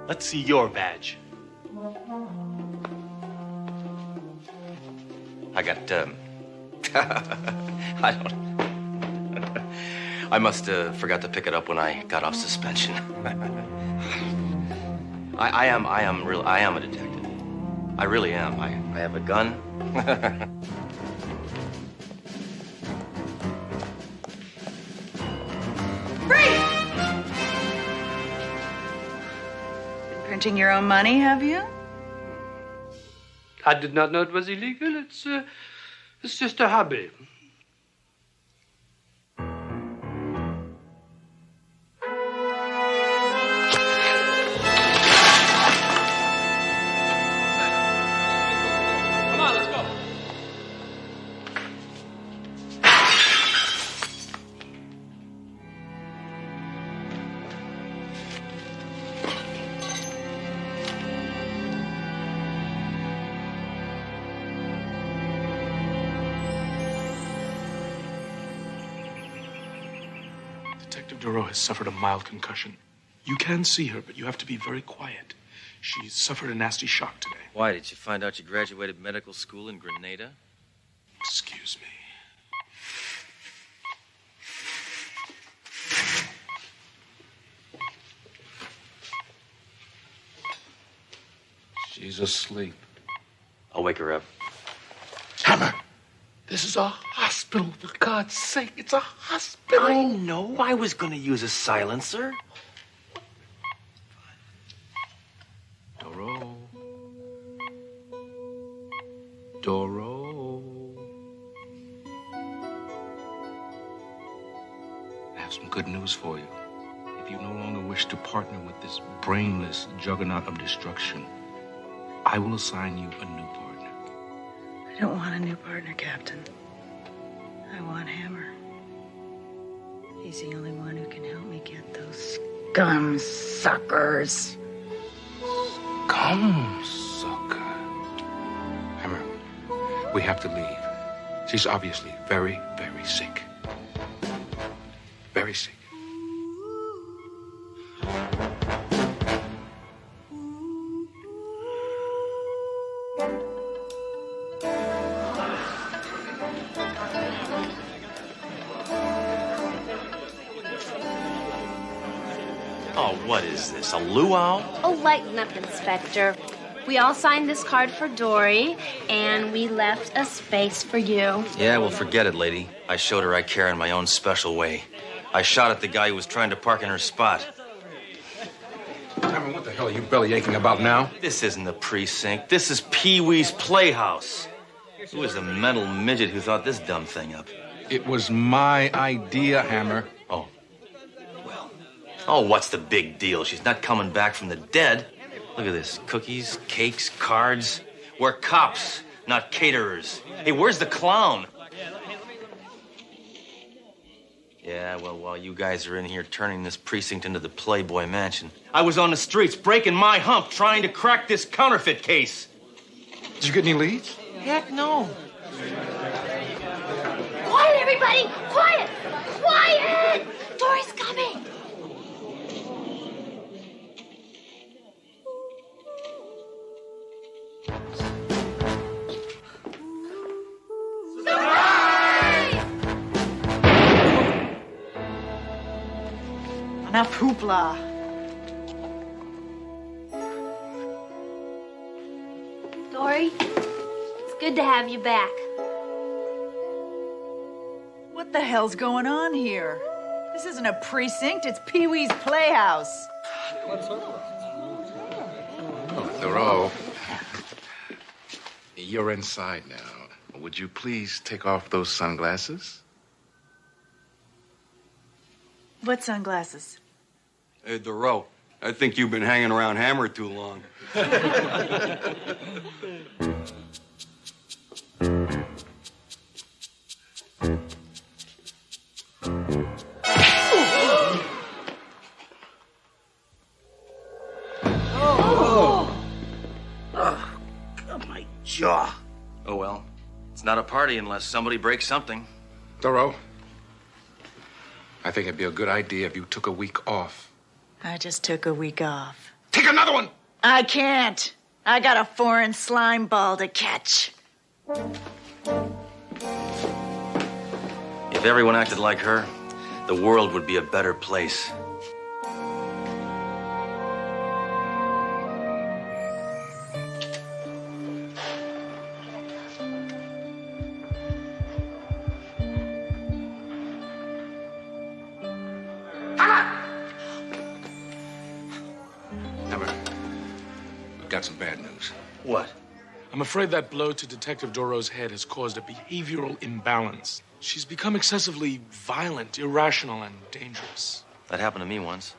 Let's see your badge. I got, I don't... I must have forgot to pick it up when I got off suspension. I am a detective. I really am. I have a gun. Been printing your own money, have you? I did not know it was illegal. It's just a hobby. Come on, let's go. Detective Doro has suffered a mild concussion. You can see her, but you have to be very quiet. She's suffered a nasty shock today. Why, did you find out you graduated medical school in Grenada? Excuse me. She's asleep. I'll wake her up. Hammer! This is a hospital, for God's sake. It's a hospital. I know. I was going to use a silencer. Doro. Doro. I have some good news for you. If you no longer wish to partner with this brainless juggernaut of destruction, I will assign you a new partner. I don't want a new partner, Captain. I want Hammer. He's the only one who can help me get those scum suckers. Come, sucker. Hammer, we have to leave. She's obviously very, very sick. Very sick. Oh, what is this, a luau? Oh, lighten up, Inspector. We all signed this card for Dori, and we left a space for you. Yeah, well, forget it, lady. I showed her I care in my own special way. I shot at the guy who was trying to park in her spot. Hammer, what the hell are you belly aching about now? This isn't the precinct. This is Pee-wee's Playhouse. Who was the mental midget who thought this dumb thing up? It was my idea, Hammer. Oh. Well. Oh, what's the big deal? She's not coming back from the dead. Look at this. Cookies, cakes, cards. We're cops, not caterers. Hey, where's the clown? Yeah, well, while you guys are in here turning this precinct into the Playboy Mansion, I was on the streets breaking my hump trying to crack this counterfeit case. Did you get any leads? Heck no. Quiet, everybody! Quiet! Quiet! Dori's coming! Enough hoopla. Dori, it's good to have you back. What the hell's going on here? This isn't a precinct, it's Pee-wee's Playhouse. Oh, Thoreau. You're inside now. Would you please take off those sunglasses? What sunglasses? Hey, Doro, I think you've been hanging around Hammer too long. My jaw. Oh, well. It's not a party unless somebody breaks something. Thoreau, I think it'd be a good idea if you took a week off. I just took a week off. Take another one! I can't. I got a foreign slime ball to catch. If everyone acted like her, the world would be a better place. Got some bad news. What? I'm afraid that blow to Detective Doro's head has caused a behavioral imbalance. She's become excessively violent, irrational, and dangerous. That happened to me once,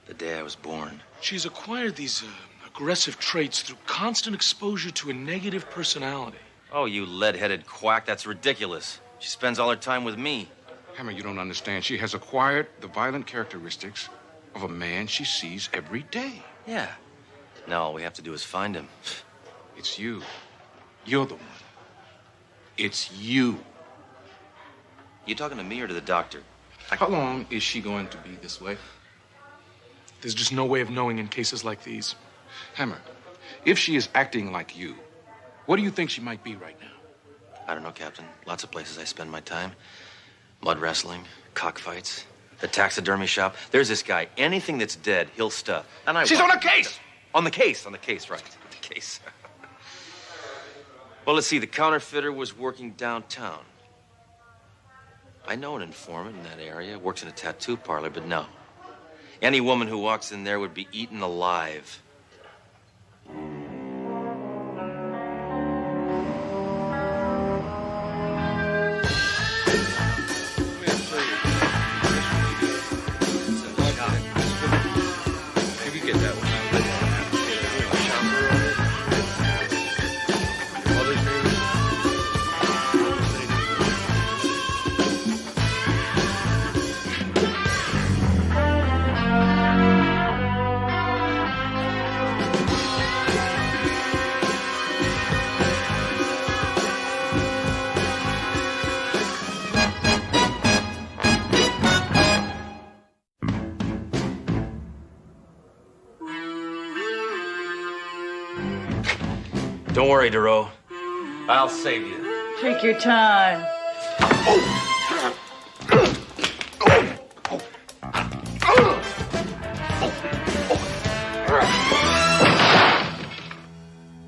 the day I was born. She's acquired these aggressive traits through constant exposure to a negative personality. Oh, you lead-headed quack, that's ridiculous. She spends all her time with me. Hammer, you don't understand. She has acquired the violent characteristics of a man she sees every day. Yeah. Now all we have to do is find him. It's you. You're the one. It's you. You talking to me or to the doctor? How long is she going to be this way? There's just no way of knowing in cases like these. Hammer, if she is acting like you, what do you think she might be right now? I don't know, Captain. Lots of places I spend my time. Mud wrestling, cockfights, the taxidermy shop. There's this guy. Anything that's dead, he'll stuff. And She's on a case! On the case, right. The case. Well, let's see. The counterfeiter was working downtown. I know an informant in that area. Works in a tattoo parlor, but no. Any woman who walks in there would be eaten alive. Don't worry, Doro. I'll save you. Take your time.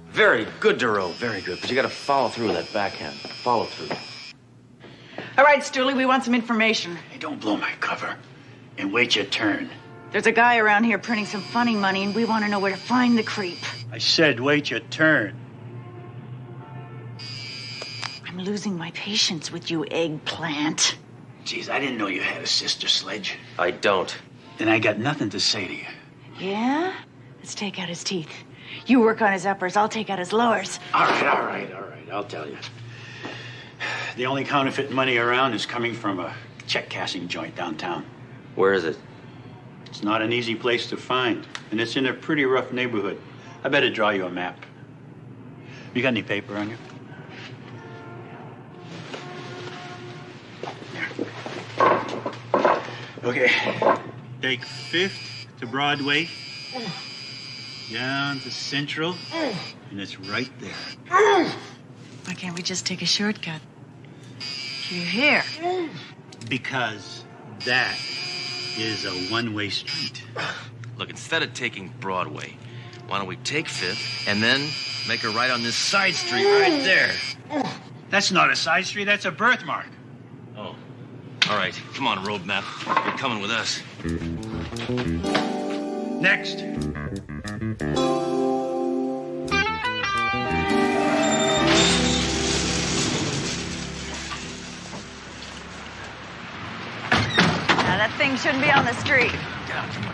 Very good, Doro. Very good. But you gotta follow through with that backhand. Follow through. All right, Stooley, we want some information. Hey, don't blow my cover. And wait your turn. There's a guy around here printing some funny money, and we want to know where to find the creep. I said wait your turn. I'm losing my patience with you, eggplant. Geez, I didn't know you had a sister, Sledge. I don't. Then I got nothing to say to you. Yeah? Let's take out his teeth. You work on his uppers, I'll take out his lowers. All right. I'll tell you. The only counterfeit money around is coming from a check-cashing joint downtown. Where is it? It's not an easy place to find, and it's in a pretty rough neighborhood. I better draw you a map. You got any paper on you? Okay. Take 5th to Broadway, down to Central, and it's right there. Why can't we just take a shortcut? You're here. Because that is a one-way street. Look, instead of taking Broadway, why don't we take 5th and then make a right on this side street right there? That's not a side street, that's a birthmark. Oh. All right, come on, road map. You're coming with us. Next. Now, that thing shouldn't be on the street. Come on.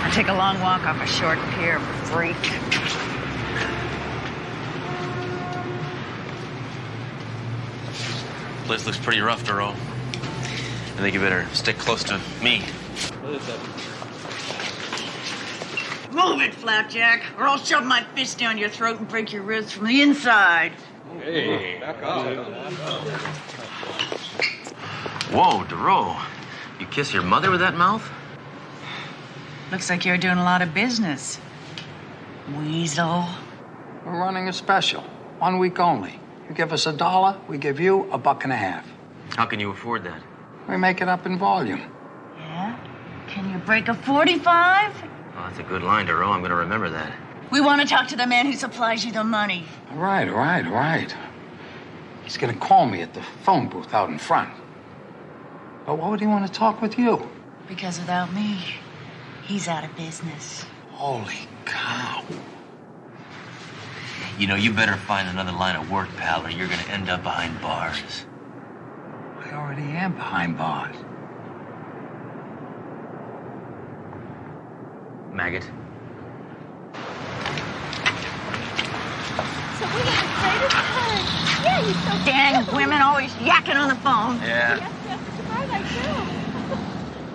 I take a long walk off a short pier, freak. Place looks pretty rough, Doro. I think you better stick close to me. Move it, Flapjack, or I'll shove my fist down your throat and break your ribs from the inside. Hey, back off. Whoa, Doro. You kiss your mother with that mouth? Looks like you're doing a lot of business. Weasel. We're running a special. 1 week only. You give us $1, we give you $1.50. How can you afford that? We make it up in volume. Yeah? Can you break a 45? Oh, that's a good line, Doro. I'm going to remember that. We want to talk to the man who supplies you the money. All right. He's gonna call me at the phone booth out in front. But why would he want to talk with you? Because without me, he's out of business. Holy cow. You know, you better find another line of work, pal, or you're going to end up behind bars. I already am behind bars. Maggot. So we're gonna play this time. Yeah, you're so Dang women always yakking on the phone. Yeah. Yes, surprised I do.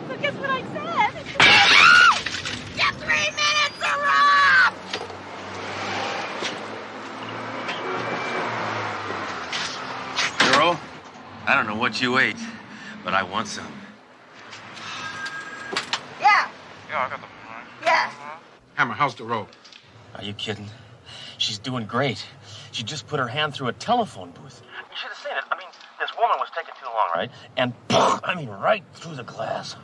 So guess what I said? Your 3 minutes are up! don't know what you ate, but I want some. Yeah. Yeah, I got them. Yeah. Hammer, how's the road? Are you kidding? She's doing great. She just put her hand through a telephone booth. You should have seen it. I mean, this woman was taking too long, right? And, I mean, right through the glass.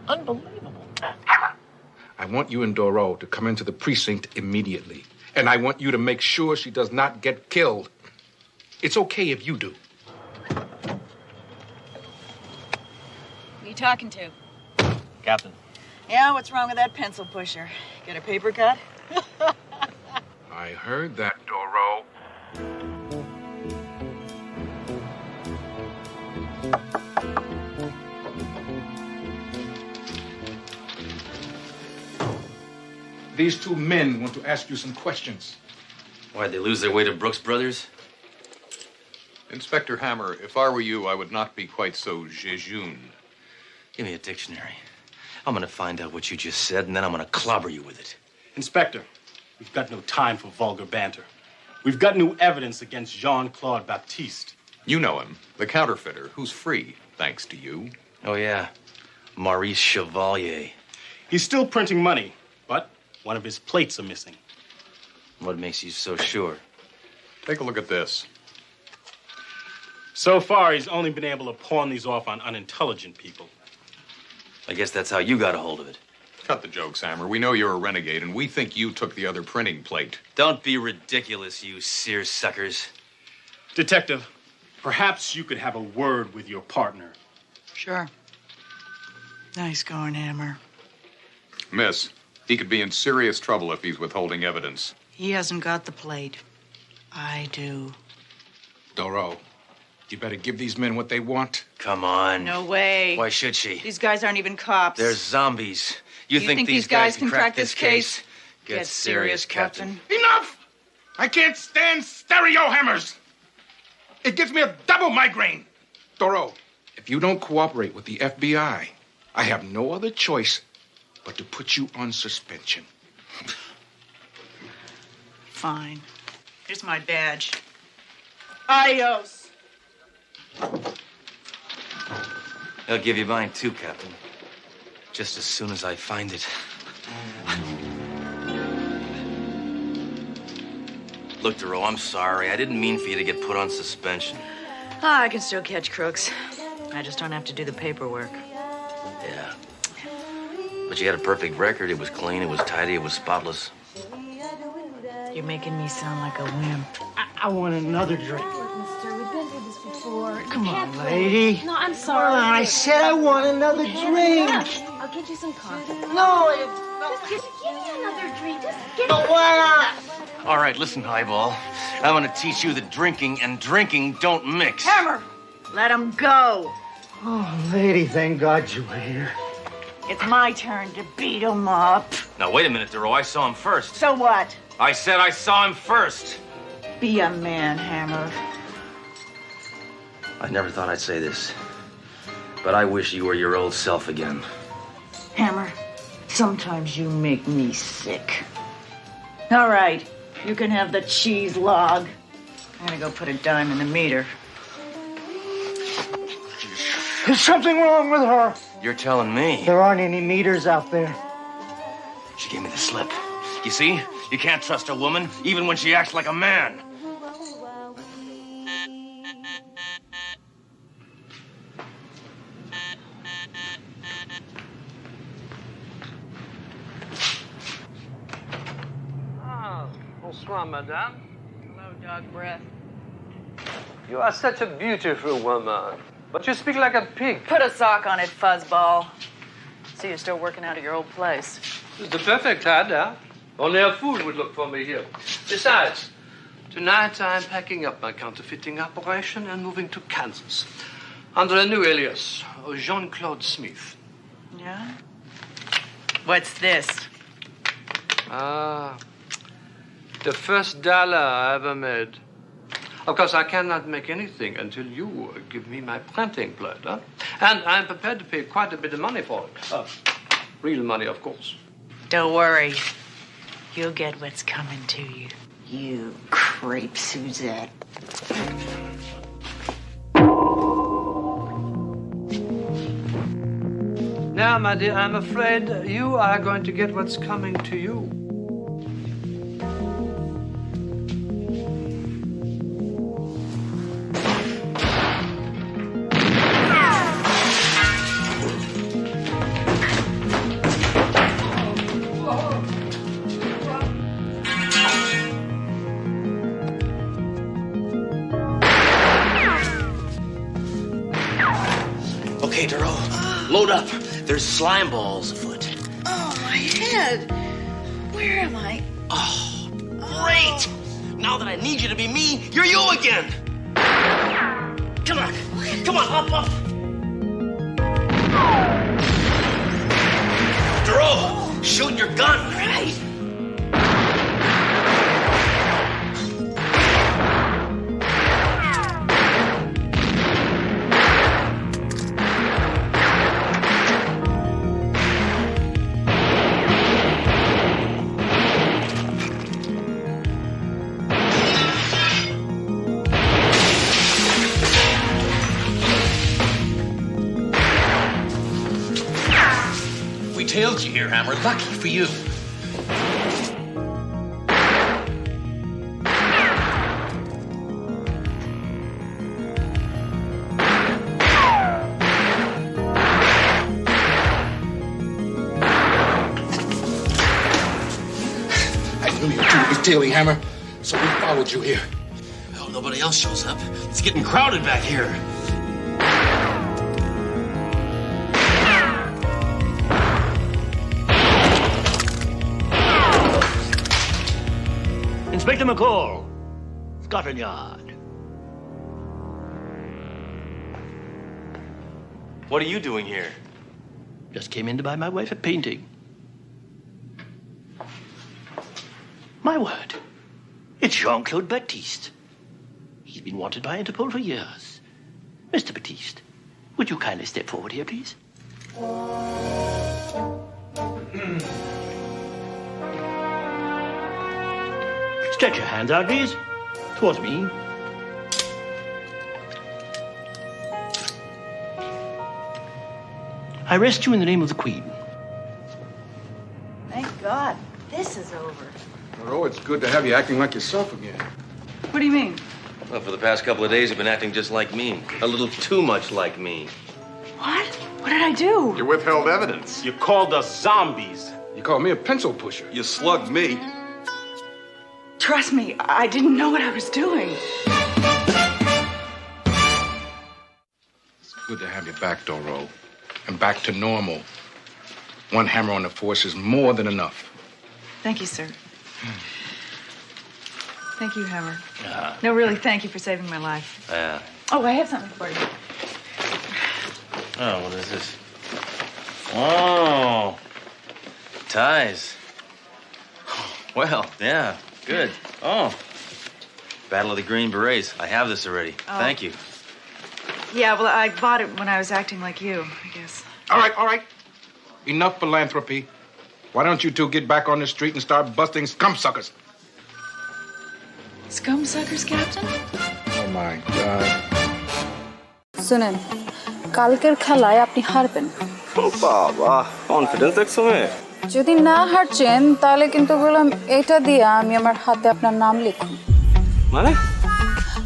Unbelievable. I want you and Doro to come into the precinct immediately. And I want you to make sure she does not get killed. It's okay if you do. Who are you talking to? Captain. Yeah, what's wrong with that pencil pusher? Get a paper cut? I heard that, Doro. These two men want to ask you some questions. Why'd they lose their way to Brooks Brothers? Inspector Hammer, if I were you, I would not be quite so jejune. Give me a dictionary. I'm gonna find out what you just said, and then I'm gonna clobber you with it. Inspector, we've got no time for vulgar banter. We've got new evidence against Jean-Claude Baptiste. You know him, the counterfeiter, who's free, thanks to you. Oh, yeah. Maurice Chevalier. He's still printing money, but one of his plates are missing. What makes you so sure? Take a look at this. So far, he's only been able to pawn these off on unintelligent people. I guess that's how you got a hold of it. Cut the jokes, Hammer. We know you're a renegade, and we think you took the other printing plate. Don't be ridiculous, you seersuckers. Detective, perhaps you could have a word with your partner. Sure. Nice going, Hammer. Miss, he could be in serious trouble if he's withholding evidence. He hasn't got the plate. I do. Doro, you better give these men what they want. Come on. No way. Why should she? These guys aren't even cops. They're zombies. You You think these guys can crack this case? Get serious, Captain. Enough! I can't stand stereo hammers. It gives me a double migraine. Doro, if you don't cooperate with the FBI, I have no other choice but to put you on suspension. Fine. Here's my badge. Adios. I'll give you mine too, Captain. Just as soon as I find it. Look, Doro, I'm sorry. I didn't mean for you to get put on suspension. I can still catch crooks. I just don't have to do the paperwork. Yeah. But you had a perfect record. It was clean, it was tidy, it was spotless. You're making me sound like a wimp. I want another drink. Mister, we've been through this before. Come on, lady. No, I'm Come sorry. on, I said I want another drink. I'll get you some coffee. No, Just give me another drink. Just give no, me. why All right, listen, Highball. I'm gonna teach you that drinking and drinking don't mix. Hammer! Let him go. Oh, lady, thank God you were here. It's my turn to beat him up. Now, wait a minute, Doro. I saw him first. So what? I said I saw him first. Be a man, Hammer. I never thought I'd say this, but I wish you were your old self again. Hammer, sometimes you make me sick. All right, you can have the cheese log. I'm gonna go put a dime in the meter. There's something wrong with her. You're telling me. There aren't any meters out there. She gave me the slip. You see? You can't trust a woman, even when she acts like a man. Ah, bonsoir, madame. Hello, dog breath. You are such a beautiful woman, but you speak like a pig. Put a sock on it, fuzzball. See, you're still working out at your old place. It's the perfect time now. Only a fool would look for me here. Besides, tonight I'm packing up my counterfeiting operation and moving to Kansas under a new alias, Jean-Claude Smith. Yeah? What's this? Ah, the first dollar I ever made. Of course, I cannot make anything until you give me my printing plate, huh? And I'm prepared to pay quite a bit of money for it. Real money, of course. Don't worry. You'll get what's coming to you. You creep, Suzette. Now, my dear, I'm afraid you are going to get what's coming to you. Okay, Doro, load up. There's slime balls afoot. Oh, my head. Where am I? Oh, great! Now that I need you to be me, you're you again. Come on, come on, up. Doro, shoot your gun. Right. Tailed you here, Hammer. Lucky for you. I knew you two was tailing, Hammer, so we followed you here. Well, nobody else shows up. It's getting crowded back here. Inspector McCall, Scotland Yard. What are you doing here? Just came in to buy my wife a painting. My word, it's Jean-Claude Baptiste. He's been wanted by Interpol for years. Mr. Baptiste, would you kindly step forward here, please? Stretch your hands out, please. Towards me. I arrest you in the name of the Queen. Thank God. This is over. Oh, it's good to have you acting like yourself again. What do you mean? Well, for the past couple of days, you've been acting just like me. A little too much like me. What? What did I do? You withheld evidence. You called us zombies. You called me a pencil pusher. You slugged me. Trust me, I didn't know what I was doing. It's good to have you back, Doro. And back to normal. One hammer on the force is more than enough. Thank you, sir. Thank you, Hammer. No, really, thank you for saving my life. Yeah. Oh, I have something for you. Oh, what is this? Oh. Ties. Well, yeah, good. Oh. Battle of the Green Berets. I have this already. Oh. Thank you. Yeah, well, I bought it when I was acting like you, I guess. All right. Enough philanthropy. Why don't you two get back on the street and start busting scum-suckers? Scum-suckers, Captain? Oh, my God. শুনেন কালকের খেলায় আপনি হারবেন বাবা confidence দেখছো মে যদি না হারছেন তাহলে কিন্তু বললাম এটা দিয়ে আমি আমার হাতে আপনার নাম লিখুন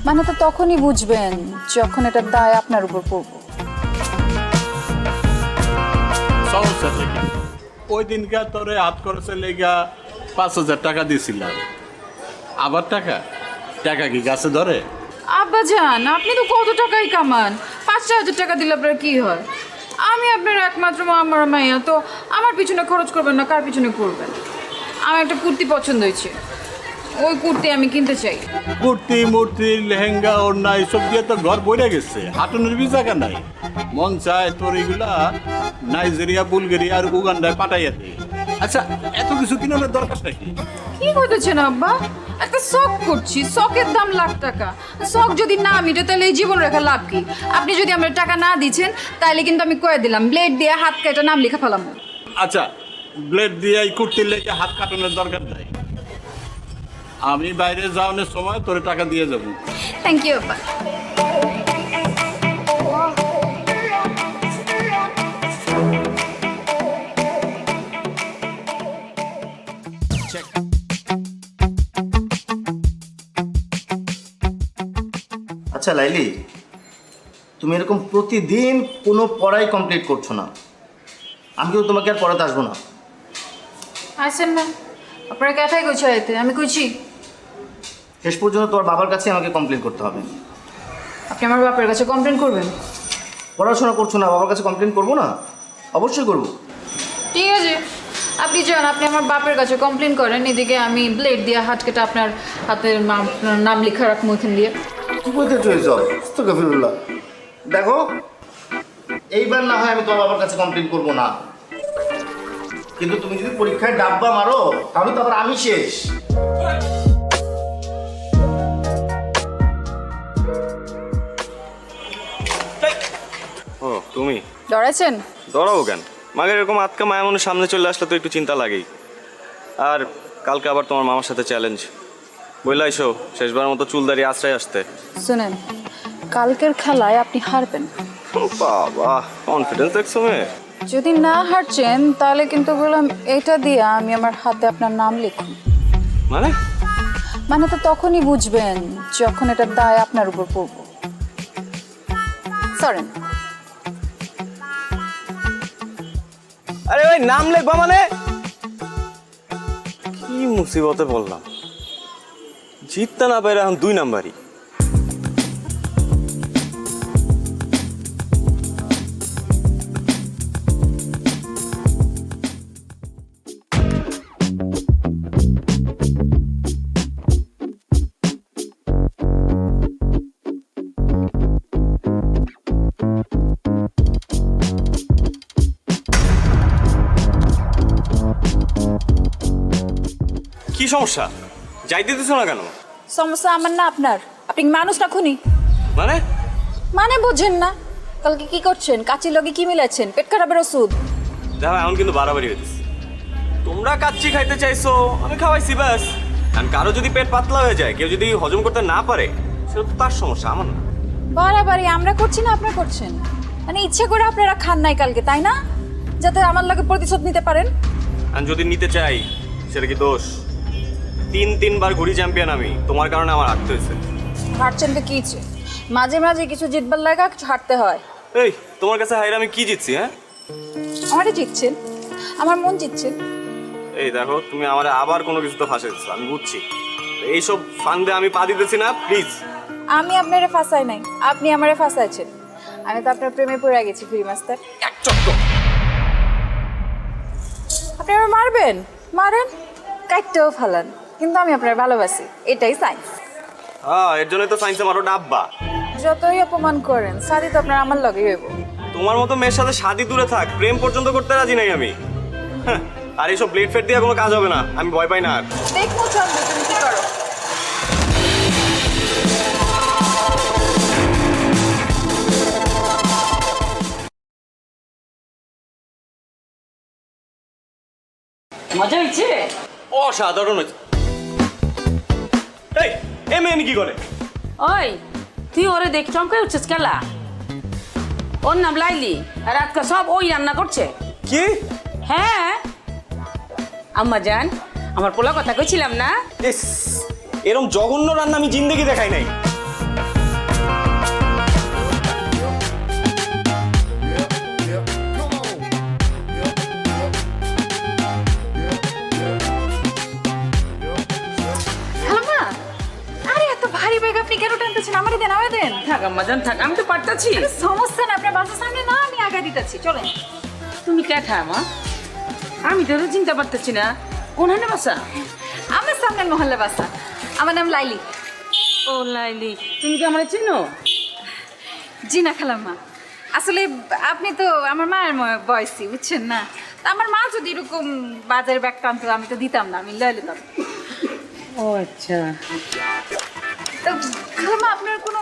মানে তো তখনই বুঝবেন যখন এটা দায় আপনার উপর পড়বে সমস্যা থেকে ওই দিনকার তোরে হাত খরচের লেগা ৫,০০০ টাকা দিয়েছিলাম আবার টাকা কি গাছে ধরে আব্বা জান আপনি তো কত টাকাই কামান ৫,০০০ টাকা দিলে আপনার কি হয় আমি আপনার একমাত্র আমার মাইয়া তো আমার পিছনে খরচ করবেন না কার পিছনে করবেন আমার একটা কুর্তি পছন্দ হয়েছে ওই কুর্তি আমি কিনতে চাই কুর্তি মূর্তি লেহেঙ্গা ওড়না এসব দিয়ে তো ঘর বইরে গেছে হাঁটুনের বি জায়গা নাই মন চায় তোর এগুলা নাইজেরিয়া বুলগেরিয়া আর উগান্ডায় পাঠাইয়া দিই আচ্ছা এত কিছু কিনানোর দরকার নাকি কি করতেছেন আব্বা একটা শখ করছি শখের দাম লাখ টাকা শখ যদি না মিটে তাহলে এই জীবন রেখা লাভ কি আপনি যদি আমার টাকা না দিচ্ছেন তাহলে কিন্তু আমি কয়ে দিলাম ব্লেড দিয়ে হাত কেটে নাম লেখা ফেলাম আচ্ছা ব্লেড দিয়ে এই কুর্তির লেগে হাত কাটানোর দরকার নাই আমি বাইরে যাওয়ানোর সময় তোর টাকা দিয়ে যাব থ্যাংক ইউ আব্বা আচ্ছা লাইলি, তুমি এরকম প্রতিদিন কোনো পড়াই কমপ্লিট করছো না, আমি কিন্তু তোমাকে আর পড়াতে আসবো না। আসেন না, আপনারা ক্যাথাই কইছে আইতে, আমি কইছি শেষ পর্যন্ত তোমার বাবার কাছে আমাকে কমপ্লেন করতে হবে। আপনি আমার বাপের কাছে কমপ্লেন করবেন? পড়াশোনা করছো না, বাবার কাছে কমপ্লেন করবো না? অবশ্যই করবো। ঠিক আছে, আপনি যান, আপনি আমার বাপের কাছে কমপ্লেন করেন, এদিকে আমি ব্লেড দিয়ে হাত কেটে আপনার হাতের নাম লেখা রাখবো এখান দিয়ে। কি বলতে চাইছো? আস্তাগফিরুল্লাহ। দেখো, এইবার না হয় আমি তোমার বাবার কাছে কমপ্লেন করবো না, কিন্তু তুমি যদি পরীক্ষায় ডাব্বা মারো তাহলে তো আবার আমি শেষ। ও তুমি ডরাইছেন? ডরাবো কেন? মাগের এরকম আটকা মায়া মনের সামনে চলে আসলে তো একটু চিন্তা লাগেই। আর কালকে আবার তোমার মামার সাথে চ্যালেঞ্জ, বইলাইছো শেষবার মতো চুল দাঁড়িয়ে আশ্রয় আসতে। শুনেন, কালকের খেলায় আপনি হারবেন। বাবা, কনফিডেন্স দেখছো মেয়ে। যদি না হারছেন তাহলে কিন্তু বললাম এটা দিয়ে আমি আমার হাতে আপনার নাম লিখুন। মানে তো তখনই বুঝবেন যখন এটা দায় আপনার উপর পড়ব। সরেন। আরে ভাই, নাম লিখবা মানে? কি মুসিবতে বললাম, জিততে না পারে এখন 2 নাম্বারই। কি সমস্যা? যাইতে দিছো না কেন? সমস্যা আমার না আপনার। আপনি মানুষ না খুনি? মানে বোঝেন না? কালকে কি করছেন? কাচির লগে কি মিলাচ্ছেন? পেট খারাপের ওষুধ। দেখো এখন কিন্তু বাড়াবাড়ি হইতেছে। তোমরা কাচ্চি খাইতে চাইছো, আমি খাওয়াইছি ব্যাস। কারণ কারো যদি পেট পাতলা হয়ে যায়, কেউ যদি হজম করতে না পারে, সেটা তো তার সমস্যা, আমার না। বাড়াবাড়ি আমরা করছি না আপনারা করছেন? মানে ইচ্ছে করে আপনারা খান নাই কালকে, তাই না? যাতে আমার লগে প্রতিশোধ নিতে পারেন। আর যদি নিতে চাই সেটা কি দোষ? 3 বার ঘুরি চ্যাম্পিয়ন আমি, তোমার কারণে আমার হারতে হয়েছে। হারছেন তো কি ইচ্ছে? মাঝে মাঝে কিছু জিতবার লাগা কিছু হারতে হয়। এই তোমার কাছে হাইরা আমি কি জিতছি? হ্যাঁ, আমারই জিতছেন, আমার মন জিতছেন। এই দেখো, তুমি আমার আবার কোনো কিছুতে ফাঁসাইছো, আমি বুঝছি। এইসব ফান্দে আমি পা দিতেছি না, প্লিজ। আমি আপনারে ফাঁসাই নাই, আপনি আমারে ফাঁসাইছেন। আমি তো আপনার প্রেমে পড়ে গেছি ফ্রি মাস্টার। আপনি আমার মারবেন, মারেন, কাটতেও ফালান, কিন্তু আমি আপনার ভালোবাসি, এটাই সাইন্স। হ্যাঁ, এর জন্যই তো সায়েন্সে মারো ডাব্বা। যতই অপমান করেন, শাদি তো আপনার আমার লগে হইব। তোমার মতো মেয়ের সাথে শাদি দূরে থাক, প্রেম পর্যন্ত করতে রাজি নাই আমি। আর এইসব ব্লেড ফেড দিয়ে কোনো কাজ হবে না, আমি ভয় পাই না আর। দেখো চন্দ্র, তুমি কি করো। মজা হয়েছে? অসাধারণ হয়েছে। এই এই মেয়ে কি করে? ওই তুই ওরে দেখ চমকাই উঠছিস খেলা। ওর নাম লাইলি, আর আজকে সব ওই রান্না করছে। কি? হ্যাঁ আম্মা জান, আমার পোলা কথা কইছিলাম না? এরকম জঘন্য রান্না আমি জিন্দেগি দেখাই নাই। আপনি কেন টানতেছেন? আমারে দেন, আমারে দেন। থাক আম্মা জান থাক, আমি তো পারতাছি। সমস্যা না, আপনার বাসার সামনে না, আমি আগা দিতেছি, চলেন। তুমি কে থামা? আমি তো চিন্তা পারতেছি না কোনখানে বাসা। আমার সামনের মহল্লা বাসা। আমার নাম লাইলি। ও লাইলি, তুমি কি আমার চিনো? জি না খালাম্মা, আসলে আপনি তো আমার মায়ের বয়সী, বুঝছেন না? তা আমার মা যদি এরকম বাজারে ব্যাগ টানতো আমি তো দিতাম না, আমি লয়ে নিতাম। ও আচ্ছা। তো খালাম্মা আপনার কোনো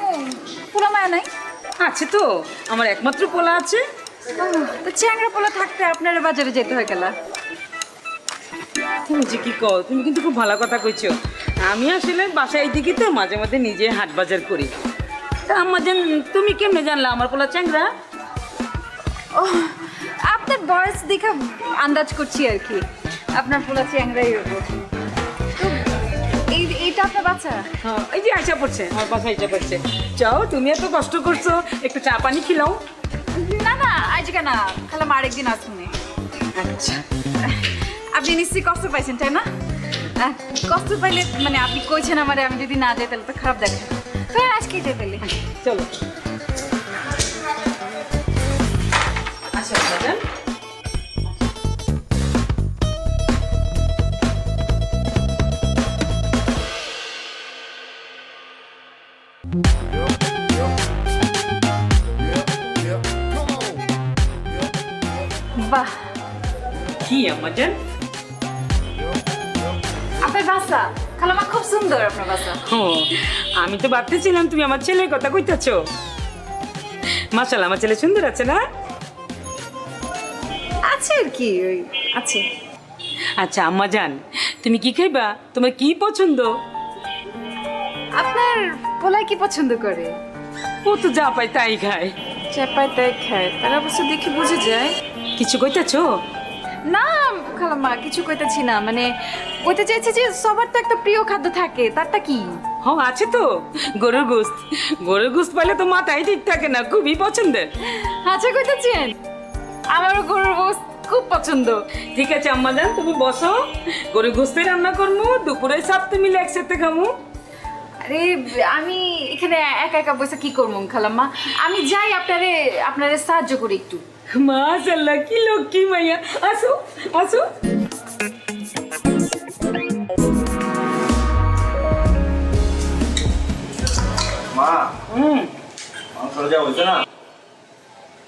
পোলা মায়া নাই? আছে তো, আমার একমাত্র পোলা আছে। তো চ্যাংড়া পোলা থাকতে আপনার বাজারে যেতে হয়ে গেল। তুমি যে কি কও, তুমি কিন্তু খুব ভালো কথা কইছো। আমি আসলে বাসায় দিকে তো মাঝে মাঝে নিজে হাট বাজার করি। তা আম্মা জান, তুমি কেমনে জানলা আমার পোলা চ্যাংড়া? ও, আপনার বয়স দেখে আন্দাজ করছি আর কি, আপনার পোলা চ্যাংড়াই হইব। এইটা আপনার বাচ্চা? হ্যাঁ, এই যে আইসা পড়ছে, আমার বাসা আইসা পড়ছে। যাও তুমি এত কষ্ট করছো একটু চা পানি খিলাও না না আজকে না খালাম্মা আরেকদিন আসুন আচ্ছা আপনি নিশ্চয়ই কষ্ট পাইছেন তাই না কষ্ট পাইলে মানে আপনি কইছেন আমারে আমি যদি না যাই তাহলে তো খারাপ দেখে তো আজকেই যাই তাহলে চলো আচ্ছা বাজান বাহ কি আমাজান আপনার বাসা খালাম্মা খুব সুন্দর আপনার বাসা ও আমি তো ভাবতেছিলাম তুমি আমার ছেলের কথা কইতাছো মাশাআল্লাহ আমার ছেলে সুন্দর আছে না আছে আর কি ওই আছে আচ্ছা আম্মাজান তুমি কি খাইবা তোমার কি পছন্দ আপনার পোলাই কি পছন্দ করে ও তো যা পায় তাই খায় যা পায় তাই খায় তার অবশ্য দেখি বুঝে যায় কিছু কইতাছো না খালাম্মা কিছু কইতেছি না মানে কইতে চাইছি যে সবার তো একটা প্রিয় খাদ্য থাকে তারটা কি হ্যাঁ আছে তো গরুর গোশত পাইলে তো মাথায় ঠিক থাকে না খুবই পছন্দের আচ্ছা কইতেছেন আমারও গরুর গোশত খুব পছন্দ ঠিক আছে আম্মাজান তুমি বসো গরুর গোশতে রান্না করবো দুপুরে সাথে মিলে একসাথে খামু আরে আমি এখানে একা একা বসে কি করবো খালাম্মা আমি যাই আপনারে সাহায্য করি একটু মাশাআল্লাহ কি লক্ষ্মী মাইয়া আসো আসো মা মাংস যা হয়েছে না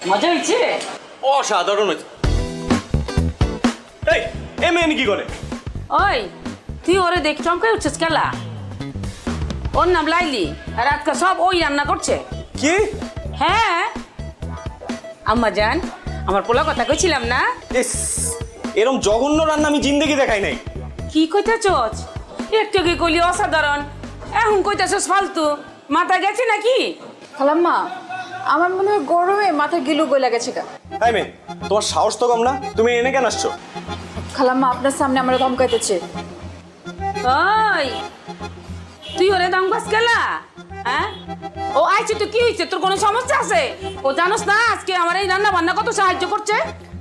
মজা হয়েছে অসাধারণ হয়েছে এই এ মেয়ে কি করে ওই তুই ওরে দেখ চমকাই উঠছিস কেলা ওর নাম লাইলি আর আজকে সব ওই রান্না করছে কি হ্যাঁ আম্মাজান আমার পোলা কথা কইছিলাম না ইস এরকম জঘন্য রান্না আমি জিন্দেগি দেখাই নাই কি কইতাছস একটু কি কইলি অসাধারণ এখন কইতাছস ফালতু মাথা গেছে নাকি খালাম্মা আমার মনে হয় গরমে মাথা গিলু গইলা গেছে গা তাই মেয়ে তোমার সাহস তো কম না তুমি এনে কেন আসছো খালাম্মা আপনার সামনে আমরা ধমকাইতেছে ওই তুই ওরে ধমকাস কেলা হ্যাঁ ও আইছে তো কি হইছে তোর কোনো সমস্যা আছে ও জানোস না আজকে আমার এই রান্না বান্না কত সাহায্য করছে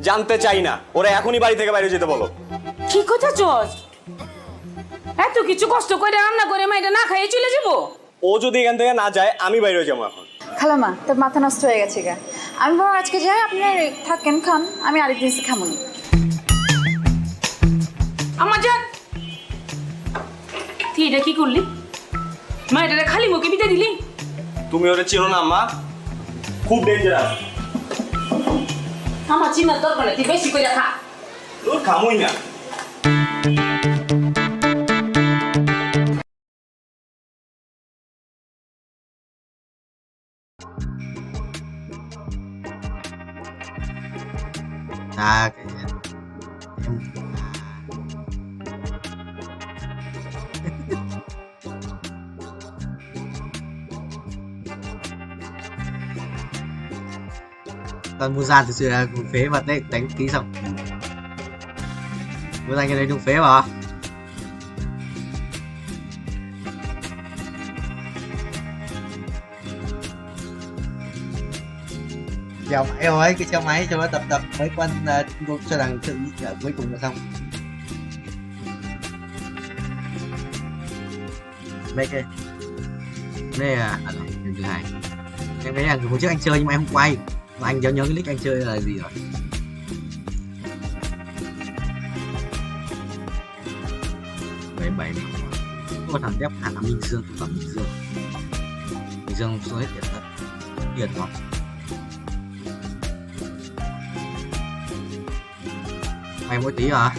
জানতে চাই না ওরা এখনই বাড়ি থেকে বাইরে যেতে বলো কি কইতাছস এত কিছু কষ্ট করে রান্না করে মাইটা না খাইয়ে চলে যাবো ও যদি এখান থেকে না যায় আমি বাইরে যাবো এখন খালাম্মা তোর মাথা নষ্ট হয়ে গেছে গা আমি বরং আজকে যাই আপনার থাকেন খান আমি আরেকদিন এসে খামো আম্মাজান তুই এটা কি করলি মা এটা খালি মুখে বিতে দিলি তুমি ওরে চিনো না আম্মা খুব ডেঞ্জারাস আমার চিনার দরকার নেই তুই বেশি করে খা তোর খামুই না Còn mua gian thực sự là cũng phế vật đấy, đánh tí xong mua gian cái đấy đúng phế mà chào máy rồi cái chào máy cho nó tập mấy con cho thằng tự cuối cùng là xong mấy cái đây là lần thứ hai em thấy là hồi trước anh chơi nhưng mà em không quay mà anh nhớ cái nick anh chơi là gì rồi bảy có thằng đép hẳn là Minh Dương tụ tập Minh Dương xuống hết tiền thật tiền không mày mỗi tí à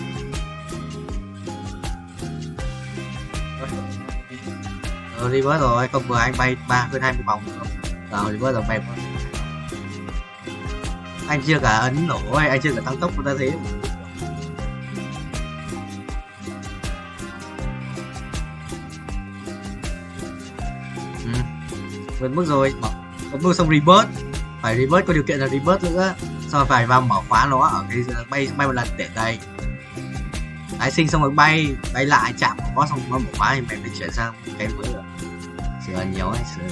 đi bớt rồi không vừa anh bay 3 hơn 20 vòng rồi đi bớt rồi bay anh chưa cả ấn nổ ấy, anh chưa cả tăng tốc của ta thế vượt mức rồi vượt mức xong rebirth phải rebirth có điều kiện là rebirth nữa sau phải vào mở khóa nó ở cái bay một lần để đây tái sinh xong rồi bay lại chạm có xong nó mở khóa thì mày phải chuyển sang cái mới rồi sửa nhiều ấy sửa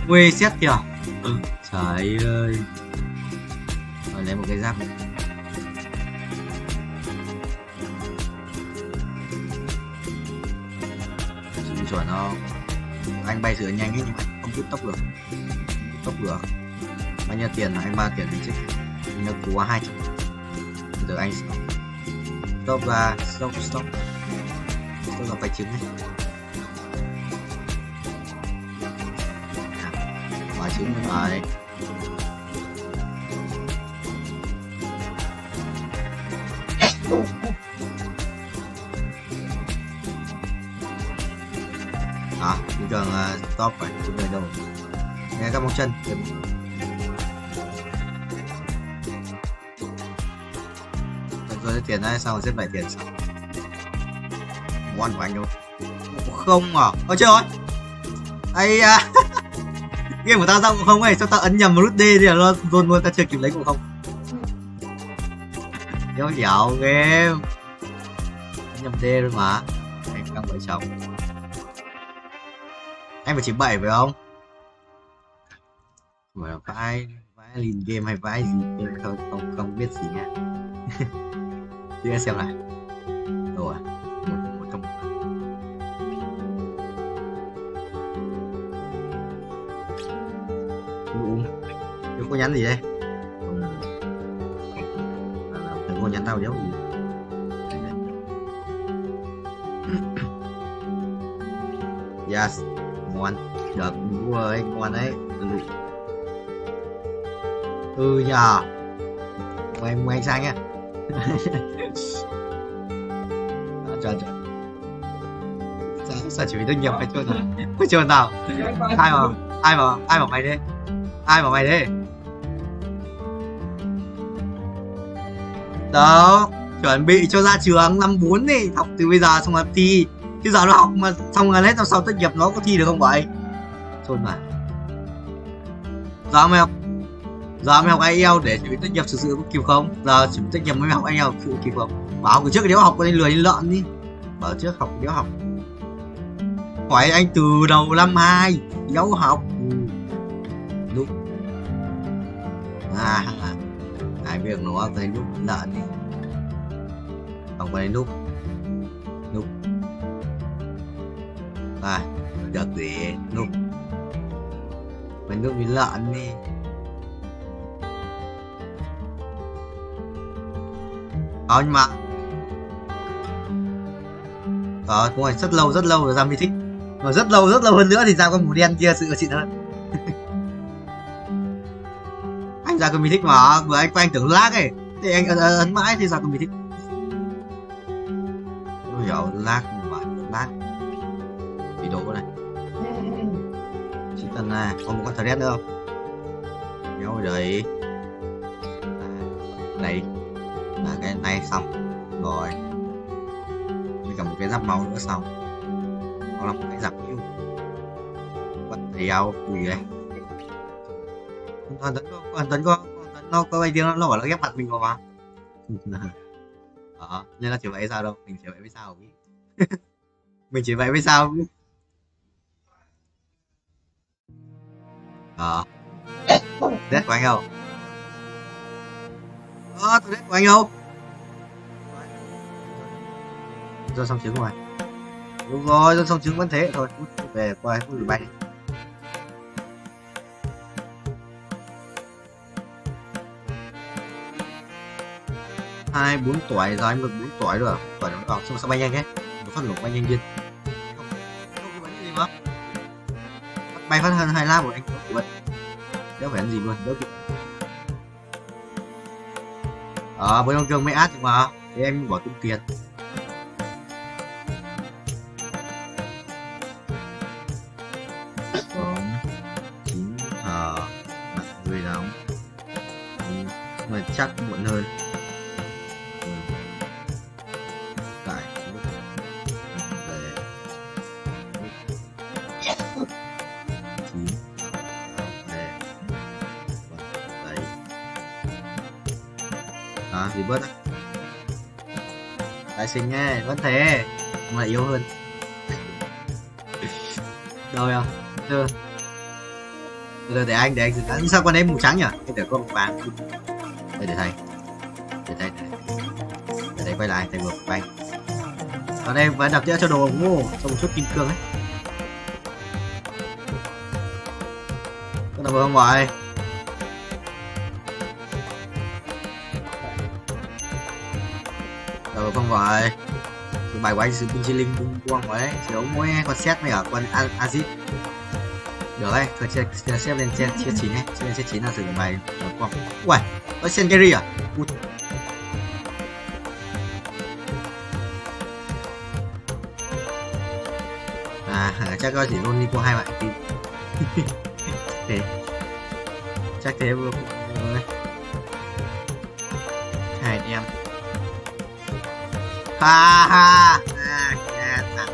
Quê xét kìa. Trời ơi. Rồi lấy một cái giáp này. Chuẩn không? Anh bay sửa nhanh ấy nhưng mà anh không rút tốc được. Tốc được. Bao nhiêu tiền là anh 3 tiền anh chết. Anh nhớ cú 200. Giờ anh stop ra, stop là phải trứng ấy. Quả trứng bên ngoài. Bây giờ là stop phải không về đâu. Nghe các móng chân. Rồi tiền này sau xếp lại tiền sau. Ngon của anh đâu. Không à? Ôi trời ơi. Ây à. Game của tao sao cũng không ấy, sao tao ấn nhầm nút D thì là nó dồn luôn, tao chưa kịp lấy cũng không. Đéo dạo game. Ấn nhầm D rồi mà. Anh đang vợ chồng. Anh phải chỉ 7 phải không? Mà là vãi lìn game hay vãi gì game không biết gì nha. Đi xem này. Rồi. Một trong Đừng có nhắn gì đây? Đừng có nhắn tao đéo gì. Yes, ngon. Được, đúng rồi, ngon đấy. Nhờ. Mời anh sang nha. Trời. Sao chỉ được nhập cái chơi nào? Cái chơi nào? Ai bảo mày đây? Ai bảo mày đây? Đó, chuẩn bị cho ra trường năm 4 đi, học từ bây giờ xong rồi thi. Chứ giờ nó học mà xong rồi hết năm sau tốt nghiệp nó có thi được không vậy? Chôn mà. Giờ mày học IELTS để chuẩn bị tốt nghiệp thực sự có kịp không? Giờ chuẩn bị tốt nghiệp mới học IELTS thực sự kịp không? Bảo từ trước cái đéo học cái lười lợn đi. Bảo trước học đéo học. Hỏi anh từ đầu năm 2 đéo học. Lúc ai biết nó thấy lúc lợn đi. Không có đến lúc được gì lúc mình lúc bị lợn đi. Nhưng mà đúng rồi, rất lâu rồi ra mới thích. Mà rất lâu hơn nữa thì ra con màu đen kia sự xịn hơn. Anh ra con mình thích mà vừa anh tưởng lag ấy thì anh ấn mãi thì ra con mình thích. Ôi hiểu lag bị đổ này. Chỉ cần này có một con thread nữa không? Kéo đấy này là cái này xong rồi, với cả một cái giáp máu nữa xong, có là một cái giáp yêu vẫn theo gì đây. Còn tấn nó có bay tiếng nó bảo nó ghép mặt mình vào mà. Nhưng là chỉ vậy sao đâu, mình chỉ vậy với sao mình chỉ vậy với sao dead của anh đâu? Tôi dead của anh đâu? Rồi xong trứng rồi. Đúng rồi, rồi xong trứng vẫn thế thôi. Về qua cái bay đi. Hai 4 tuổi rồi, anh được 4 tuổi rồi. Tuổi nó đọc xong sao bay nhanh thế? Nó phát nổ bay nhanh điên. Không có vấn gì mà. Bay phát hơn 2 lap của anh có vấn. Đéo phải ăn gì luôn, đéo kịp. Với ông Trương mới át mà. Thế em bỏ tung tiền. Người đóng mà chắc muộn hơn. Tại về 9 về đấy thì bớt á. Đại sinh nghe vẫn thế mà yếu hơn đâu à chưa để anh sao con đấy màu trắng nhỉ? Cái để con vàng. Đây để thầy quay lại thầy vừa quay. Ở đây phải đặt cho đồ ngô trong một chút kim cương ấy. Con nào vừa không gọi? Rồi không gọi. Cái bài của anh sử Pinchi Linh buông ấy, chỉ đấu mỗi con xét với ở con Azit. Được đấy, thôi xếp lên trên 9 ấy, xếp lên trên 9 là sử dụng bài quăng. Uầy, có Sengeri à? Ui. Chắc có chỉ luôn đi qua 2 bạn tim. Thế. Chắc thế vừa rồi. Hai anh em. Ha ha. Thằng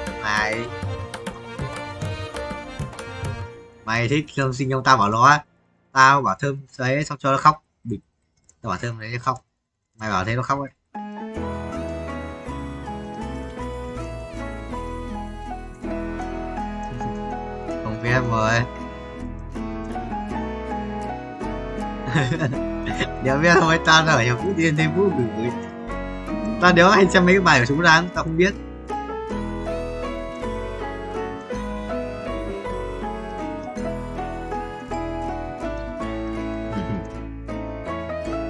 mày thích Thơm xinh không? Tao bảo nó á, tao bảo Thơm đấy xong cho nó khóc. Tao bảo Thơm đấy nó khóc, mày bảo thế nó khóc ấy. Không biết rồi. Nếu biết thôi tao ở nhà Phú Tiên thêm Phú gửi. Tao nếu anh xem mấy cái bài của chúng đang tao không biết.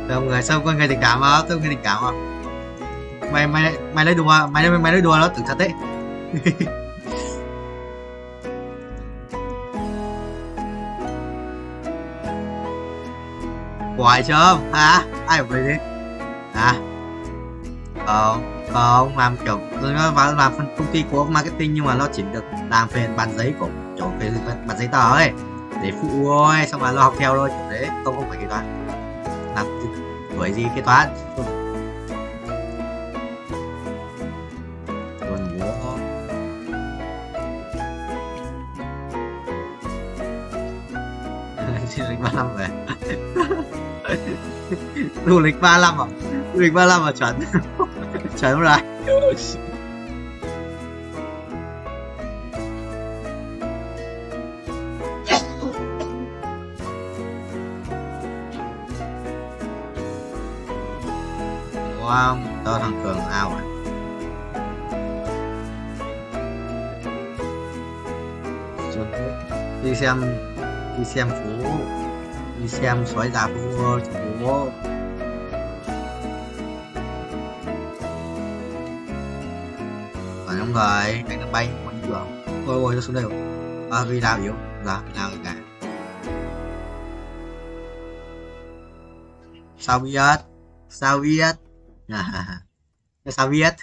Không người sao con người tình cảm không? Tôi người tình cảm không? Mày lấy đùa, mày lấy đùa nó tưởng thật đấy. Quại chưa? Hả? Ai vậy thế? Hả? Không làm kiểu nó vào làm phân công ty của marketing nhưng mà nó chỉ được làm về bản giấy của chỗ về bản giấy tờ ấy để phụ thôi, xong rồi nó học theo thôi kiểu đấy, không phải kế toán. Làm bởi gì kế toán? Còn bố du lịch 35 về. Du lịch 35 à? Du lịch 35 à? Chuẩn. Chuẩn rồi. Wow, to thằng Cường ao rồi. Đi xem phố, đi xem xoáy giá phố. Còn không rồi, anh nó bay con đường. Ôi nó xuống đây rồi. Vì nào yếu, vì nào cả. Sao biết? Sao biết? Sao biết?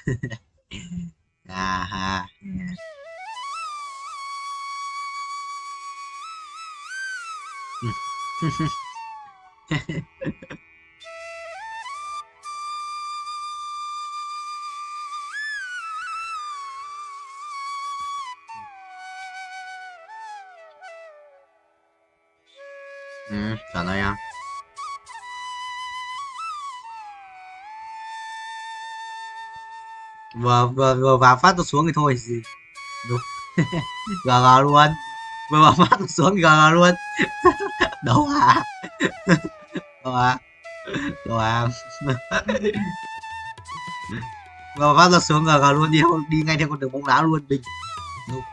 Chuẩn rồi em. Vừa vào phát nó xuống thì thôi gì. Đúng. Gờ luôn. Vừa vào phát nó xuống thì gờ luôn. Đâu à. Vừa phát nó xuống gờ luôn, đi ngay theo con đường bóng đá luôn bình. Đúng.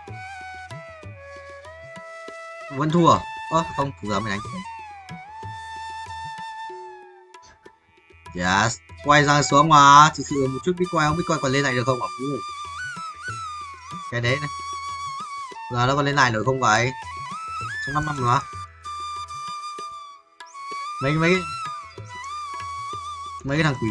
Vẫn thua. Không, thủ giờ mày đánh. Yes, quay ra xuống mà, thực sự một chút biết quay không biết quay còn lên này được không hả? Cái đấy này. Giờ nó còn lên này được không vậy? Trong 5 năm nữa. Mấy cái thằng quỷ